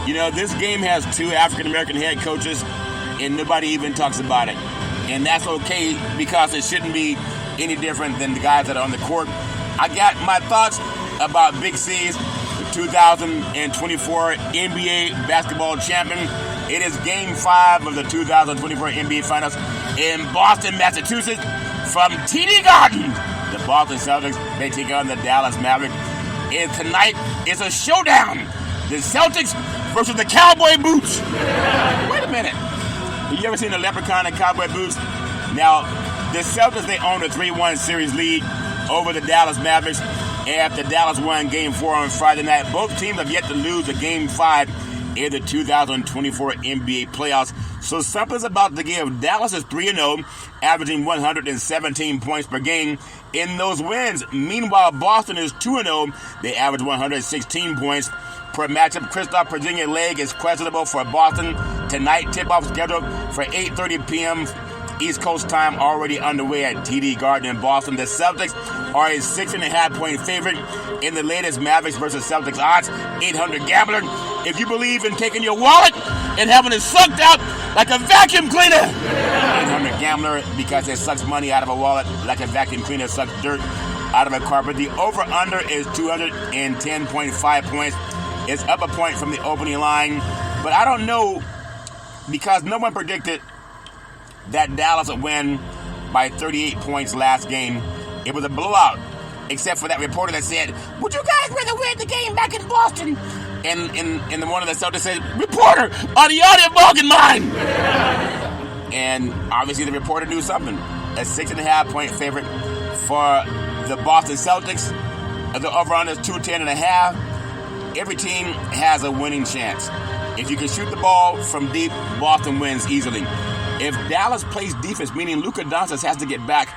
I: You know, this game has 2 African-American head coaches, and nobody even talks about it. And that's okay, because it shouldn't be any different than the guys that are on the court. I got my thoughts about Big C's 2024 NBA basketball champion. It is Game 5 of the 2024 NBA Finals in Boston, Massachusetts. From TD Garden, the Boston Celtics, they take on the Dallas Mavericks. And tonight is a showdown. The Celtics versus the Cowboy Boots. Wait a minute. Have you ever seen a leprechaun in cowboy boots? Now, the Celtics, they own a 3-1 series lead over the Dallas Mavericks after Dallas won Game 4 on Friday night. Both teams have yet to lose a Game 5 in the 2024 NBA playoffs. So something's about to give. Dallas is 3-0, averaging 117 points per game in those wins. Meanwhile, Boston is 2-0. They average 116 points per matchup. Kristaps Porzingis' leg is questionable for Boston tonight. Tip-off scheduled for 8:30 p.m. East Coast time, already underway at TD Garden in Boston. The Celtics are a 6.5-point favorite in the latest Mavericks versus Celtics odds. 800 Gambler. If you believe in taking your wallet and having it sucked out like a vacuum cleaner, 800 Gambler, because it sucks money out of a wallet like a vacuum cleaner sucks dirt out of a carpet. The over-under is 210.5 points. It's up a point from the opening line. But I don't know, because no one predicted that Dallas would win by 38 points last game. It was a blowout, except for that reporter that said, "Would you guys rather win the game back in Boston?" And one of the Celtics said, "Reporter, are the audio bog in mine?" And obviously the reporter knew something. A 6.5-point favorite for the Boston Celtics. The over-under is 210.5. Every team has a winning chance. If you can shoot the ball from deep, Boston wins easily. If Dallas plays defense, meaning Luka Doncic has to get back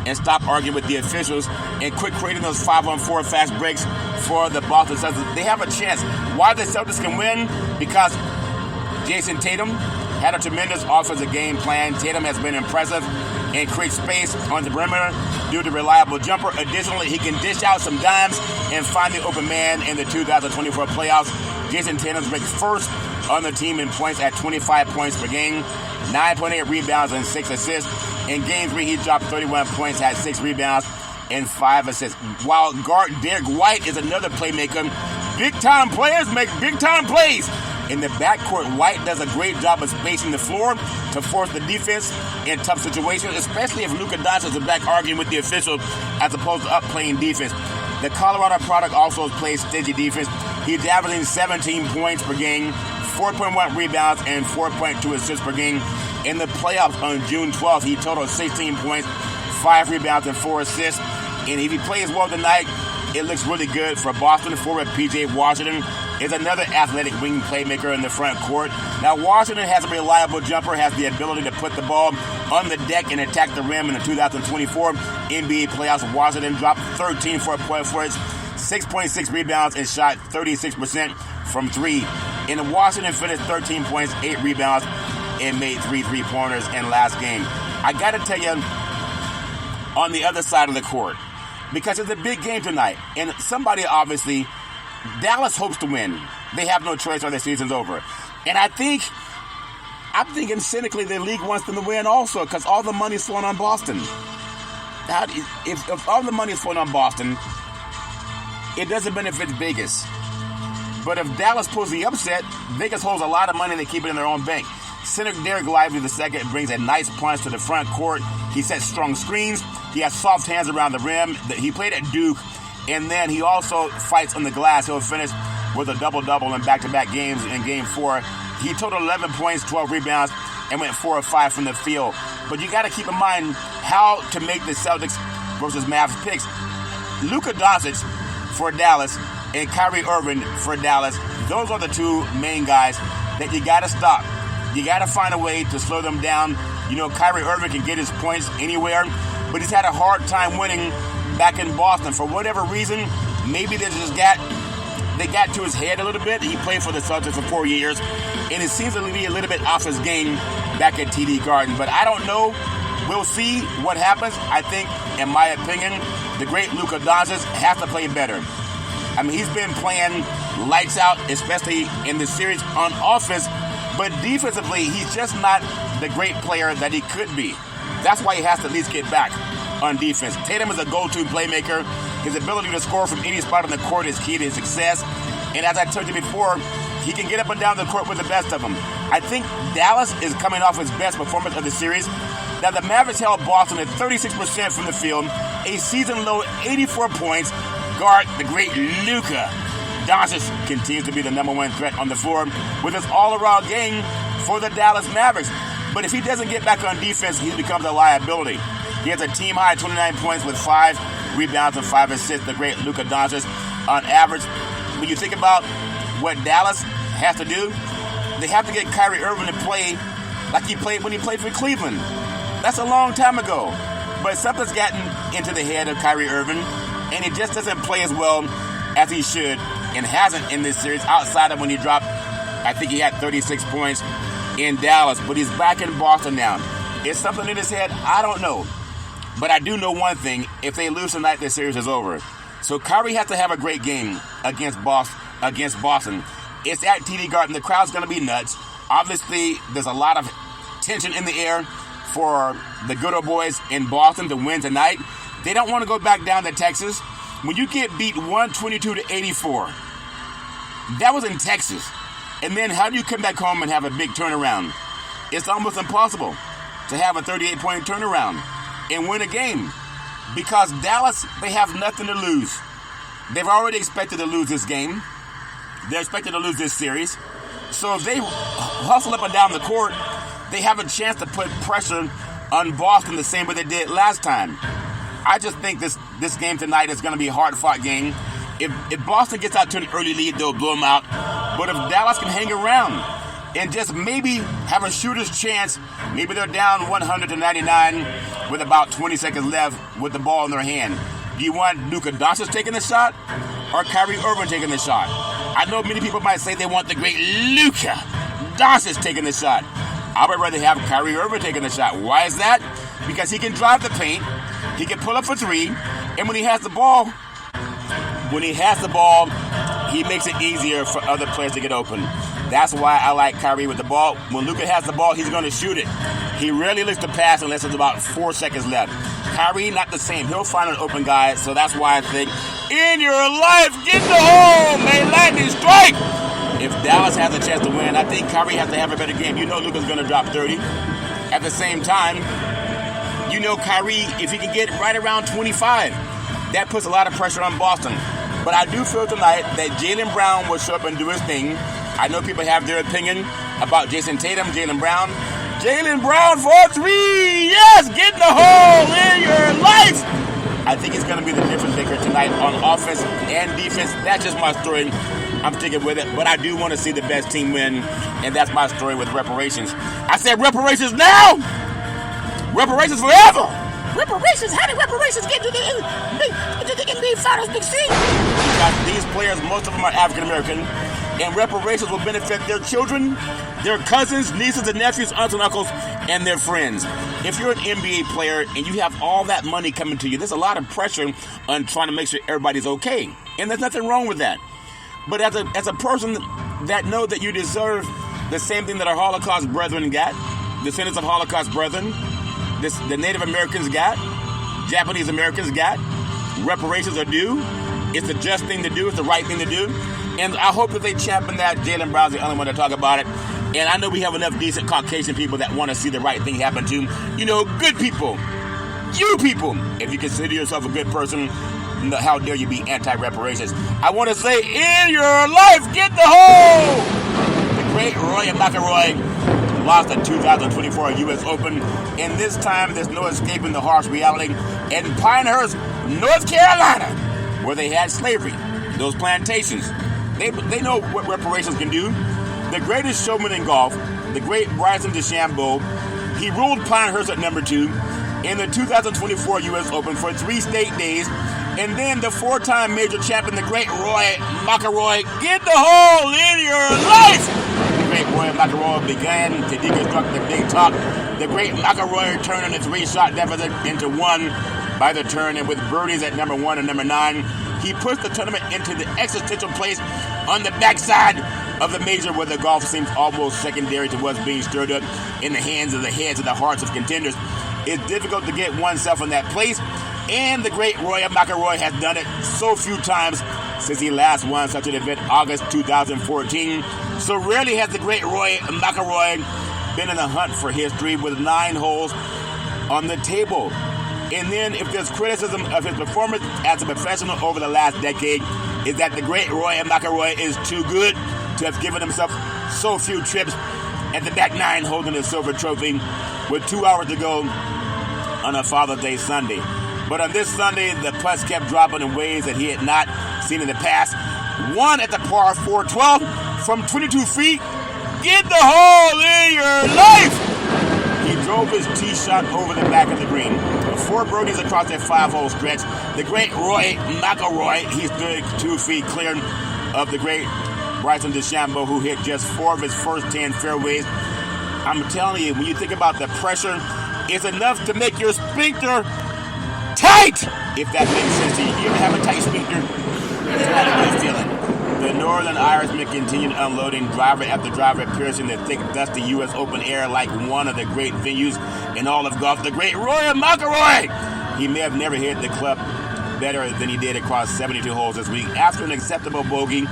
I: and stop arguing with the officials and quit creating those 5-on-4 fast breaks for the Boston Celtics, they have a chance. Why the Celtics can win? Because Jason Tatum had a tremendous offensive game plan. Tatum has been impressive and creates space on the perimeter due to reliable jumper. Additionally, he can dish out some dimes and find the open man in the 2024 playoffs. Jason Tatum's ranked first on the team in points at 25 points per game, 9.8 rebounds and 6 assists. In Game 3, he dropped 31 points, had 6 rebounds and 5 assists. While guard Derek White is another playmaker, big-time players make big-time plays. In the backcourt, White does a great job of spacing the floor to force the defense in tough situations, especially if Luka Doncic is back arguing with the official as opposed to up playing defense. The Colorado product also plays stingy defense. He's averaging 17 points per game, 4.1 rebounds, and 4.2 assists per game. In the playoffs on June 12th, he totaled 16 points, 5 rebounds, and 4 assists. And if he plays well tonight, it looks really good for Boston. Forward P.J. Washington is another athletic wing playmaker in the front court. Now, Washington has a reliable jumper, has the ability to put the ball on the deck and attack the rim in the 2024 NBA playoffs. Washington dropped 13 for a point for it, 6.6 rebounds, and shot 36% from 3. And Washington finished 13 points, 8 rebounds, and made 3 3-pointers in last game. I got to tell you, on the other side of the court, because it's a big game tonight, and somebody obviously, Dallas hopes to win. They have no choice or their season's over. And I'm thinking cynically the league wants them to win also, because all the money's flowing on Boston. If all the money is flowing on Boston, it doesn't benefit Vegas. But if Dallas pulls the upset, Vegas holds a lot of money and they keep it in their own bank. Center Derek Lively II brings a nice punch to the front court. He sets strong screens. He has soft hands around the rim. He played at Duke, and then he also fights on the glass. He'll finish with a double-double in back-to-back games in Game 4. He totaled 11 points, 12 rebounds, and went 4 of 5 from the field. But you got to keep in mind how to make the Celtics versus Mavs picks. Luka Doncic for Dallas and Kyrie Irving for Dallas. Those are the two main guys that you got to stop. You got to find a way to slow them down. You know, Kyrie Irving can get his points anywhere, but he's had a hard time winning back in Boston. For whatever reason, maybe they got to his head a little bit. He played for the Celtics for 4 years, and it seems to be a little bit off his game back at TD Garden. But I don't know. We'll see what happens. I think, in my opinion, the great Luka Doncic has to play better. I mean, he's been playing lights out, especially in the series on offense, but defensively, he's just not the great player that he could be. That's why he has to at least get back on defense. Tatum is a go-to playmaker. His ability to score from any spot on the court is key to his success. And as I told you before, he can get up and down the court with the best of them. I think Dallas is coming off his best performance of the series. Now, the Mavericks held Boston at 36% from the field, a season-low 84 points. Guard, the great Luka Doncic continues to be the number one threat on the floor with his all-around game for the Dallas Mavericks. But if he doesn't get back on defense, he becomes a liability. He has a team-high 29 points with 5 rebounds and 5 assists, the great Luka Doncic. On average, when you think about what Dallas has to do, they have to get Kyrie Irving to play like he played when he played for Cleveland. That's a long time ago. But something's gotten into the head of Kyrie Irving, and he just doesn't play as well as he should and hasn't in this series outside of when he dropped, I think he had 36 points in Dallas. But he's back in Boston now. Is something in his head? I don't know. But I do know one thing. If they lose tonight, this series is over. So Kyrie has to have a great game against Boston. It's at TD Garden. The crowd's going to be nuts. Obviously, there's a lot of tension in the air for the good old boys in Boston to win tonight. They don't want to go back down to Texas. When you get beat 122-84, that was in Texas. And then how do you come back home and have a big turnaround? It's almost impossible to have a 38-point turnaround and win a game because Dallas, they have nothing to lose. They've already expected to lose this game. They're expected to lose this series. So if they hustle up and down the court, they have a chance to put pressure on Boston the same way they did last time. I just think this game tonight is going to be a hard-fought game. If Boston gets out to an early lead, they'll blow them out. But if Dallas can hang around and just maybe have a shooter's chance, maybe they're down 100-99 with about 20 seconds left with the ball in their hand. Do you want Luka Doncic taking the shot or Kyrie Irving taking the shot? I know many people might say they want the great Luka Doncic taking the shot. I would rather have Kyrie Irving taking the shot. Why is that? Because he can drive the paint, he can pull up for three, and when he has the ball, he makes it easier for other players to get open. That's why I like Kyrie with the ball. When Luka has the ball, he's going to shoot it. He rarely looks to pass unless there's about 4 seconds left. Kyrie, not the same. He'll find an open guy, so that's why I think, in your life, get the hole, may lightning strike. If Dallas has a chance to win, I think Kyrie has to have a better game. You know Luka's going to drop 30. At the same time, you know Kyrie, if he can get right around 25, that puts a lot of pressure on Boston. But I do feel tonight that Jaylen Brown will show up and do his thing. I know people have their opinion about Jason Tatum, Jaylen Brown. Jaylen Brown for 3! Yes! Get in the hole in your life! I think it's going to be the difference maker tonight on offense and defense. That's just my story. I'm sticking with it. But I do want to see the best team win. And that's my story with reparations. I said reparations now! Reparations forever!
G: Reparations? How did reparations get to the NBA Finals, Big C?
I: Because these players, most of them are African American, and reparations will benefit their children, their cousins, nieces and nephews, aunts and uncles, and their friends. If you're an NBA player and you have all that money coming to you, there's a lot of pressure on trying to make sure everybody's okay. And there's nothing wrong with that. But as a person that know that you deserve the same thing that our Holocaust brethren got, descendants of Holocaust brethren, the Native Americans got, Japanese Americans got, reparations are due. It's the just thing to do. It's the right thing to do. And I hope that they champion that. Jaylen Brown's the only one to talk about it. And I know we have enough decent Caucasian people that want to see the right thing happen to, good people. You people. If you consider yourself a good person, how dare you be anti-reparations? I want to say, in your life, get the hole! The great Roy McIlroy lost the 2024 U.S. Open, and this time there's no escaping the harsh reality. In Pinehurst, North Carolina, where they had slavery, those plantations, They know what reparations can do. The greatest showman in golf, the great Bryson DeChambeau, he ruled Pinehurst at number 2 in the 2024 U.S. Open for 3 state days. And then the 4-time major champion, the great Roy McIlroy, get the hole in your life! The great Roy McIlroy began to deconstruct the big talk. The great McIlroy turned a 3-shot deficit into 1 by the turn, and with birdies at number 1 and number 9, he pushed the tournament into the existential place on the backside of the major, where the golf seems almost secondary to what's being stirred up in the hands of the heads and the hearts of contenders. It's difficult to get oneself in that place, and the great Roy McIlroy has done it so few times since he last won such an event, August 2014. So rarely has the great Roy McIlroy been in the hunt for history with 9 holes on the table. And then if there's criticism of his performance as a professional over the last decade, is that the great Roy McIlroy is too good to have given himself so few trips at the back 9 holding the silver trophy with 2 hours to go on a Father's Day Sunday. But on this Sunday, the putts kept dropping in ways that he had not seen in the past. 1 at the par 4-12 from 22 feet. Get the hole in your life! He drove his tee shot over the back of the green. 4 birdies across that 5-hole stretch. The great Roy McIlroy, he stood 2 feet clear of the great Bryson DeChambeau, who hit just 4 of his first 10 fairways. I'm telling you, when you think about the pressure, it's enough to make your sphincter tight, if that makes sense to you. You ever have a tight sphincter? It's not a good feeling. The Northern Irishman continued unloading driver after driver, piercing the thick, dusty U.S. Open air like one of the great venues in all of golf, the great Roy McIlroy. He may have never hit the club better than he did across 72 holes this week. After an acceptable bogey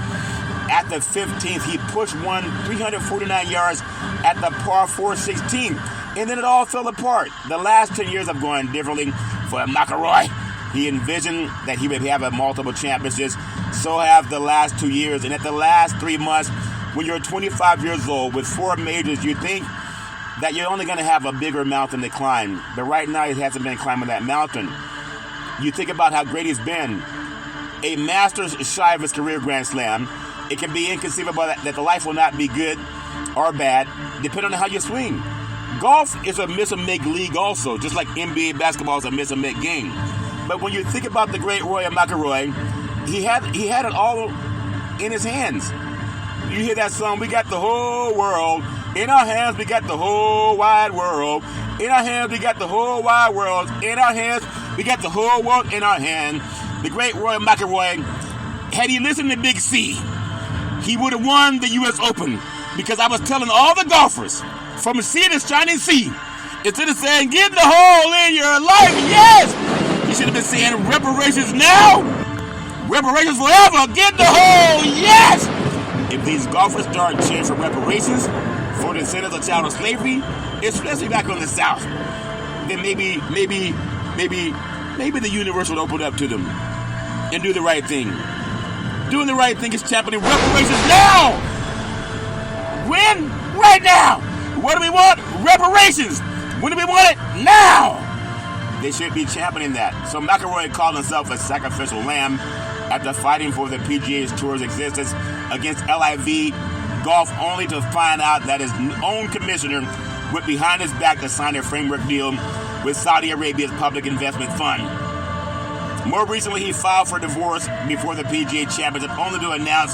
I: at the 15th, he pushed one 349 yards at the par 4-16, and then it all fell apart. The last 10 years have gone differently for McIlroy. He envisioned that he would have multiple championships. So have the last 2 years. And at the last 3 months, when you're 25 years old with 4 majors, you think that you're only going to have a bigger mountain to climb. But right now, he hasn't been climbing that mountain. You think about how great he's been. A Masters shy of his career Grand Slam. It can be inconceivable that the life will not be good or bad, depending on how you swing. Golf is a miss-and-make league also, just like NBA basketball is a miss-and-make game. But when you think about the great Roy McIlroy, he had it all in his hands. You hear that song, we got the whole world. In our hands, we got the whole wide world. In our hands, we got the whole wide world. In our hands, we got the whole world in our hand. The great Roy McIlroy, had he listened to Big C, he would have won the U.S. Open. Because I was telling all the golfers, from sea to shining sea, instead of saying, get the hole in your life, yes! You should have been saying, reparations now! Reparations forever! Get the hole, yes! If these golfers start cheering for reparations, for the descendants of child slavery, especially back on the South, then maybe the universe would open up to them and do the right thing. Doing the right thing is championing reparations now! When? Right now! What do we want? Reparations! When do we want it? Now! They should be championing that. So McIlroy called himself a sacrificial lamb after fighting for the PGA Tour's existence against LIV Golf, only to find out that his own commissioner went behind his back to sign a framework deal with Saudi Arabia's Public Investment Fund. More recently, he filed for divorce before the PGA Championship, only to announce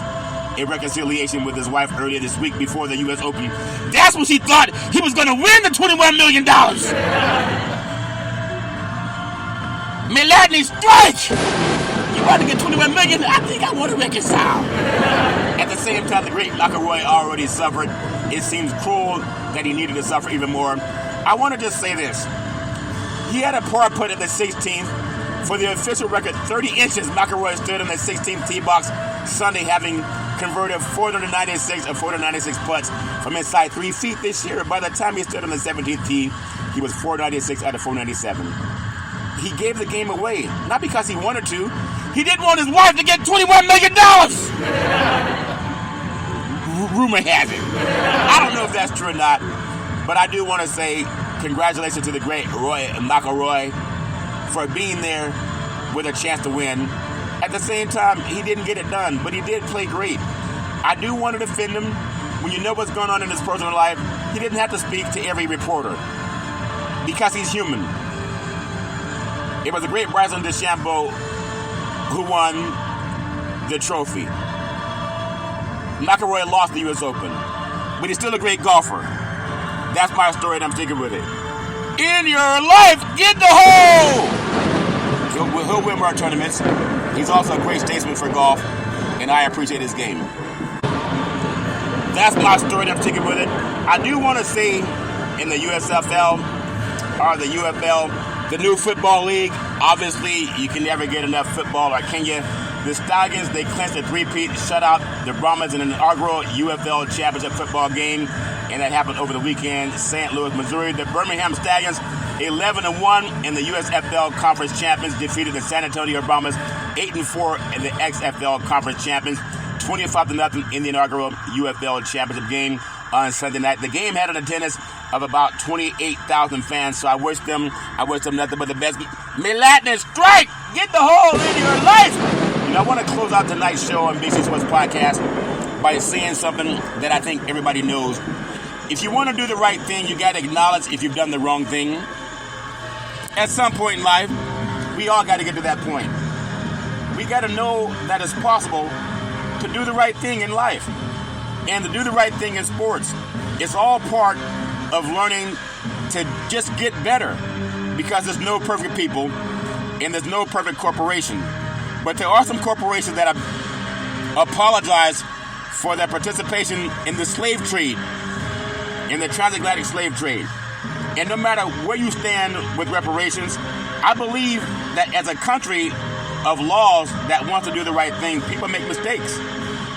I: a reconciliation with his wife earlier this week before the U.S. Open. That's when she thought he was going to win the $21 million. Melanie, strike! You want to get $21 million? I think I want to reconcile. At the same time, the great McIlroy already suffered. It seems cruel that he needed to suffer even more. I want to just say this. He had a par putt at the 16th. For the official record, 30 inches, McIlroy stood in the 16th tee box Sunday, having converted 496 of 496 putts from inside 3 feet this year. By the time he stood on the 17th tee, he was 496 out of 497. He gave the game away, not because he wanted to. He didn't want his wife to get $21 million! Rumor has it. I don't know if that's true or not, but I do want to say congratulations to the great Roy McIlroy for being there with a chance to win. At the same time, he didn't get it done, but he did play great. I do want to defend him. When you know what's going on in his personal life, he didn't have to speak to every reporter because he's human. It was the great Bryson DeChambeau who won the trophy. McIlroy lost the U.S. Open, but he's still a great golfer. That's my story, and I'm sticking with it. In your life, get the hole! He'll win more tournaments. He's also a great statesman for golf, and I appreciate his game. That's my story, and I'm sticking with it. I do want to say in the USFL, or the UFL, the new football league, obviously you can never get enough football, or can you? The Stallions, they clinched a three-peat shutout the Brahmas in an inaugural UFL championship football game, and that happened over the weekend. St. Louis, Missouri. The Birmingham Stallions, 11-1 in the USFL Conference champions, defeated the San Antonio Brahmas, 8-4 in the XFL Conference champions, 25-0 in the inaugural UFL championship game on Sunday night. The game had an attendance of about 28,000 fans, so I wish them nothing but the best. May lightning strike! Get the hole in your life! I want to close out tonight's show on Big C Sports Podcast by saying something that I think everybody knows. If you want to do the right thing, you got to acknowledge if you've done the wrong thing. At some point in life, we all got to get to that point. We got to know that it's possible to do the right thing in life and to do the right thing in sports. It's all part of learning to just get better, because there's no perfect people and there's no perfect corporation. But there are some corporations that apologize for their participation in the slave trade, in the transatlantic slave trade. And no matter where you stand with reparations, I believe that as a country of laws that want to do the right thing, people make mistakes.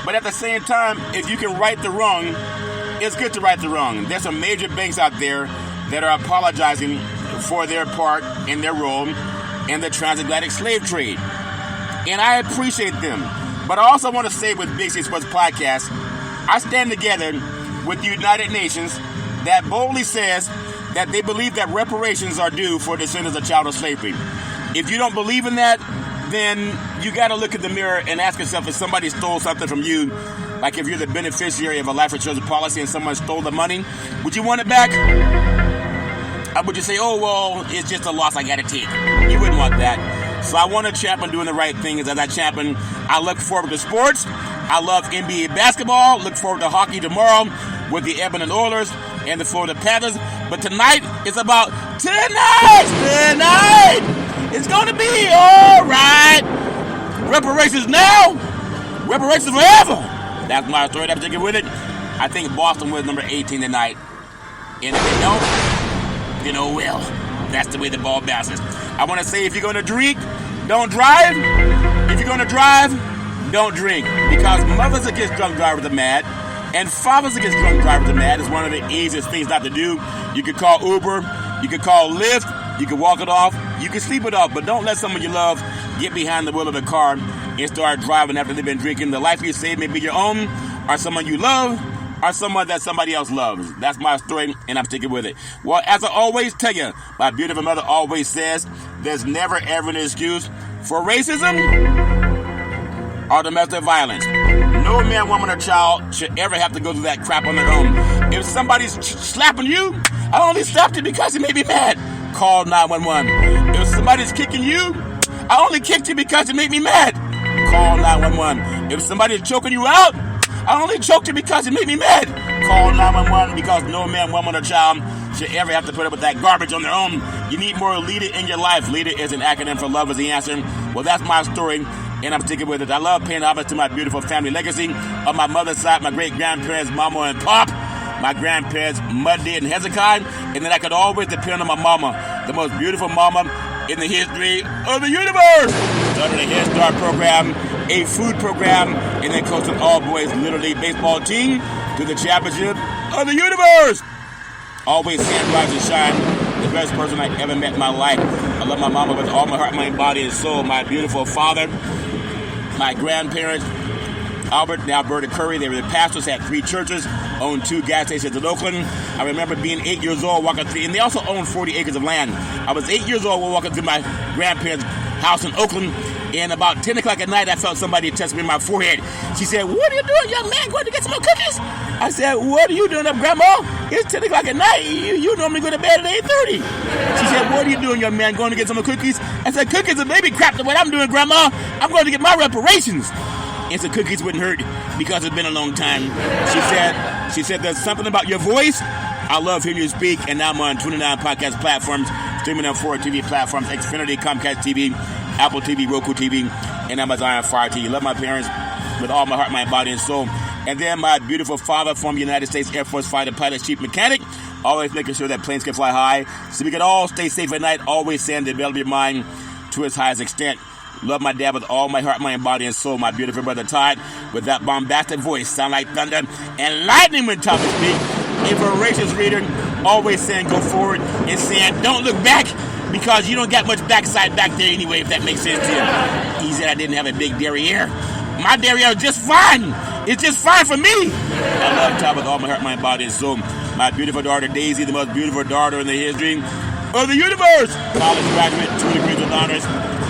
I: But at the same time, if you can right the wrong, it's good to right the wrong. There's some major banks out there that are apologizing for their part and their role in the transatlantic slave trade. And I appreciate them. But I also want to say with Big C Sports Podcast, I stand together with the United Nations that boldly says that they believe that reparations are due for descendants of child slavery. If you don't believe in that, then you got to look in the mirror and ask yourself, if somebody stole something from you, like if you're the beneficiary of a life insurance policy and someone stole the money, would you want it back? Or would you say, oh, well, it's just a loss I got to take? You wouldn't want that. So I want to champion doing the right thing. As I champion, I look forward to sports. I love NBA basketball. Look forward to hockey tomorrow with the Edmonton Oilers and the Florida Panthers. But tonight, it's about tonight. It's going to be all right. Reparations now. Reparations forever. That's my story. I'm sticking with it. I think Boston was number 18 tonight. And if they don't, then oh well. That's the way the ball bounces. I want to say, if you're going to drink, don't drive. If you're going to drive, don't drink. Because mothers against drunk drivers are mad, and fathers against drunk drivers are mad. It's one of the easiest things not to do. You could call Uber, you could call Lyft, you could walk it off, you can sleep it off, but don't let someone you love get behind the wheel of a car and start driving after they've been drinking. The life you save may be your own, or someone you love, or someone that somebody else loves. That's my story, and I'm sticking with it. Well, as I always tell you, my beautiful mother always says, there's never ever an excuse for racism or domestic violence. No man, woman, or child should ever have to go through that crap on their own. If somebody's slapping you, I only slapped you because it made me mad. Call 911. If somebody's kicking you, I only kicked you because it made me mad. Call 911. If somebody's choking you out, I only choked you because it made me mad. Call 911, because no man, woman, or child should ever have to put up with that garbage on their own. You need more leader in your life. Leader is an acronym for love is the answer. Well, that's my story, and I'm sticking with it. I love paying homage to my beautiful family legacy. On my mother's side, my great-grandparents, Mama and Pop. My grandparents, Muddy and Hezekiah. And then I could always depend on my mama, the most beautiful mama in the history of the universe. Started a Head Start program, a food program, and then coached an all-boys Little League baseball team to the championship of the universe. Always stand, rise, and shine. The best person I ever met in my life. I love my mama with all my heart, mind, body, and soul. My beautiful father, my grandparents, Albert and Alberta Curry. They were the pastors, had 3 churches, owned 2 gas stations in Oakland. I remember being 8 years old, walking through, and they also owned 40 acres of land. I was 8 years old walking through my grandparents' house in Oakland, And about 10 o'clock at night, I felt somebody touch me in my forehead. She said, "What are you doing, young man? Going to get some more cookies?" I said, "What are you doing up, Grandma? It's 10 o'clock at night. You normally go to bed at 8:30. She said, "What are you doing, young man? Going to get some more cookies?" I said, "Cookies and baby crap. What I'm doing, Grandma, I'm going to get my reparations." And so cookies wouldn't hurt because it's been a long time. She said, "There's something about your voice. I love hearing you speak." And now I'm on 29 podcast platforms, streaming on 4 TV platforms: Xfinity, Comcast TV, Apple TV, Roku TV, and Amazon Fire TV. Love my parents with all my heart, mind, body, and soul. And then my beautiful father, former United States Air Force fighter pilot, chief mechanic, always making sure that planes can fly high so we can all stay safe at night, always saying develop your mind to its highest extent. Love my dad with all my heart, mind, body, and soul. My beautiful brother Todd with that bombastic voice, sound like thunder and lightning when Thomas speaks. A voracious reader, always saying go forward and saying don't look back because you don't got much backside back there anyway, if that makes sense to you. He said I didn't have a big derriere. My derriere is just fine. It's just fine for me. I love Todd with all my heart, mind, body, and soul. My beautiful daughter Daisy, the most beautiful daughter in the history of the universe. College graduate, 2 degrees with honors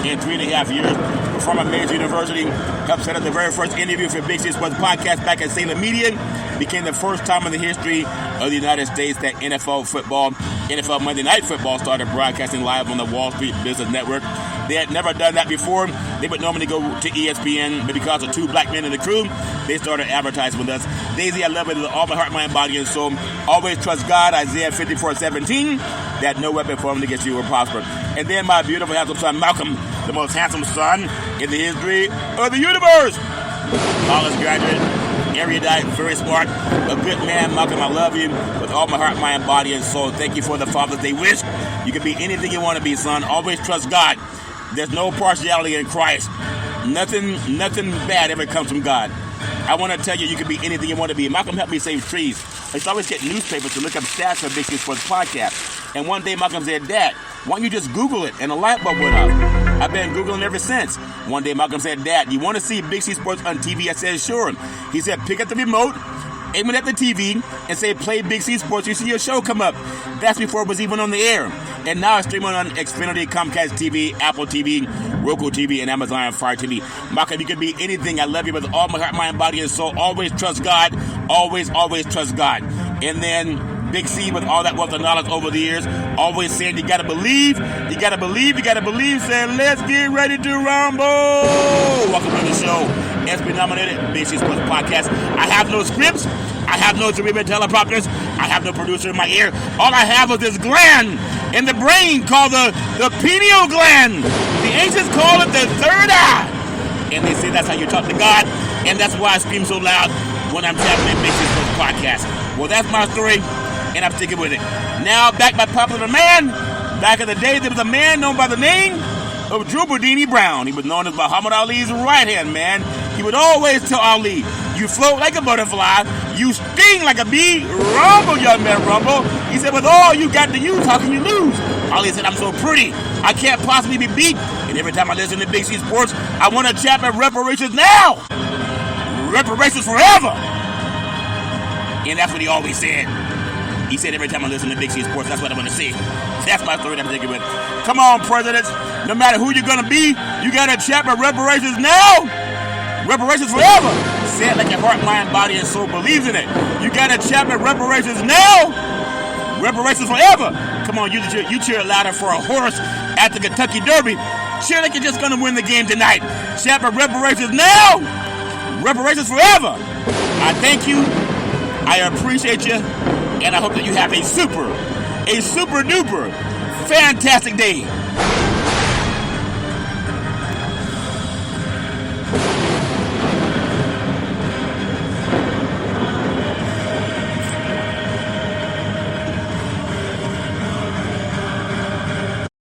I: in 3.5 years. From a major university, helped set up the very first interview for Big C Sports Podcast back at Sailor Media. Became the first time in the history of the United States that NFL Monday Night Football started broadcasting live on the Wall Street Business Network. They had never done that before. They would normally go to ESPN, but because of 2 black men in the crew, they started advertising with us. Daisy, I love it with all my heart, mind, body, and soul. Always trust God, Isaiah 54:17, that no weapon formed against you will prosper. And then my beautiful handsome son, Malcolm, the most handsome son in the history of the universe. College graduate, erudite, very smart, a good man. Malcolm, I love you with all my heart, mind, body, and soul. Thank you for the Father's Day wish. You can be anything you want to be, son. Always trust God. There's no partiality in Christ. Nothing bad ever comes from God. I want to tell you, you can be anything you want to be. Malcolm helped me save trees. I used to always get newspapers to look up stats for Big C Sports Podcast. And one day Malcolm said, "Dad, why don't you just Google it?" And a light bulb went off. I've been Googling ever since. One day Malcolm said, "Dad, you want to see Big C Sports on TV?" I said, "Sure." He said, "Pick up the remote, aim it at the TV, and say, 'Play Big C Sports.' You see your show come up." That's before it was even on the air. And now it's streaming on Xfinity, Comcast TV, Apple TV, Roku TV, and Amazon Fire TV. Malcolm, you can be anything. I love you with all my heart, mind, body, and soul. Always trust God. Always trust God. And then Big C with all that wealth of knowledge over the years, always saying you gotta believe, saying let's get ready to rumble. Welcome to the show. ESPY nominated Big C Sports Podcast. I have no scripts, I have no derivative teleprompters, I have no producer in my ear. All I have is this gland in the brain called the pineal gland. The ancients call it the third eye. And they say that's how you talk to God, and that's why I scream so loud when I'm tapping in Big C Sports Podcast. Well, that's my story, and I'm sticking with it. Now, back by popular demand, back in the day, there was a man known by the name of Drew Boudini Brown. He was known as Muhammad Ali's right-hand man. He would always tell Ali, "You float like a butterfly, you sting like a bee, rumble, young man, rumble." He said, "With all you got to use, how can you lose?" Ali said, "I'm so pretty, I can't possibly be beat." And every time I listen to Big C Sports, I want to chap at reparations now. Reparations forever. And that's what he always said. He said every time I listen to Big C Sports, that's what I'm going to say. That's my story that I'm thinking with. Come on, presidents. No matter who you're going to be, you got to chap at reparations now. Reparations forever. Say it like your heart, mind, body, and soul believes in it. You got to chap at reparations now. Reparations forever. Come on, you cheer louder for a horse at the Kentucky Derby. Cheer like you're just going to win the game tonight. Chap at reparations now. Reparations forever. I thank you. I appreciate you. And I hope that you have a super duper fantastic day.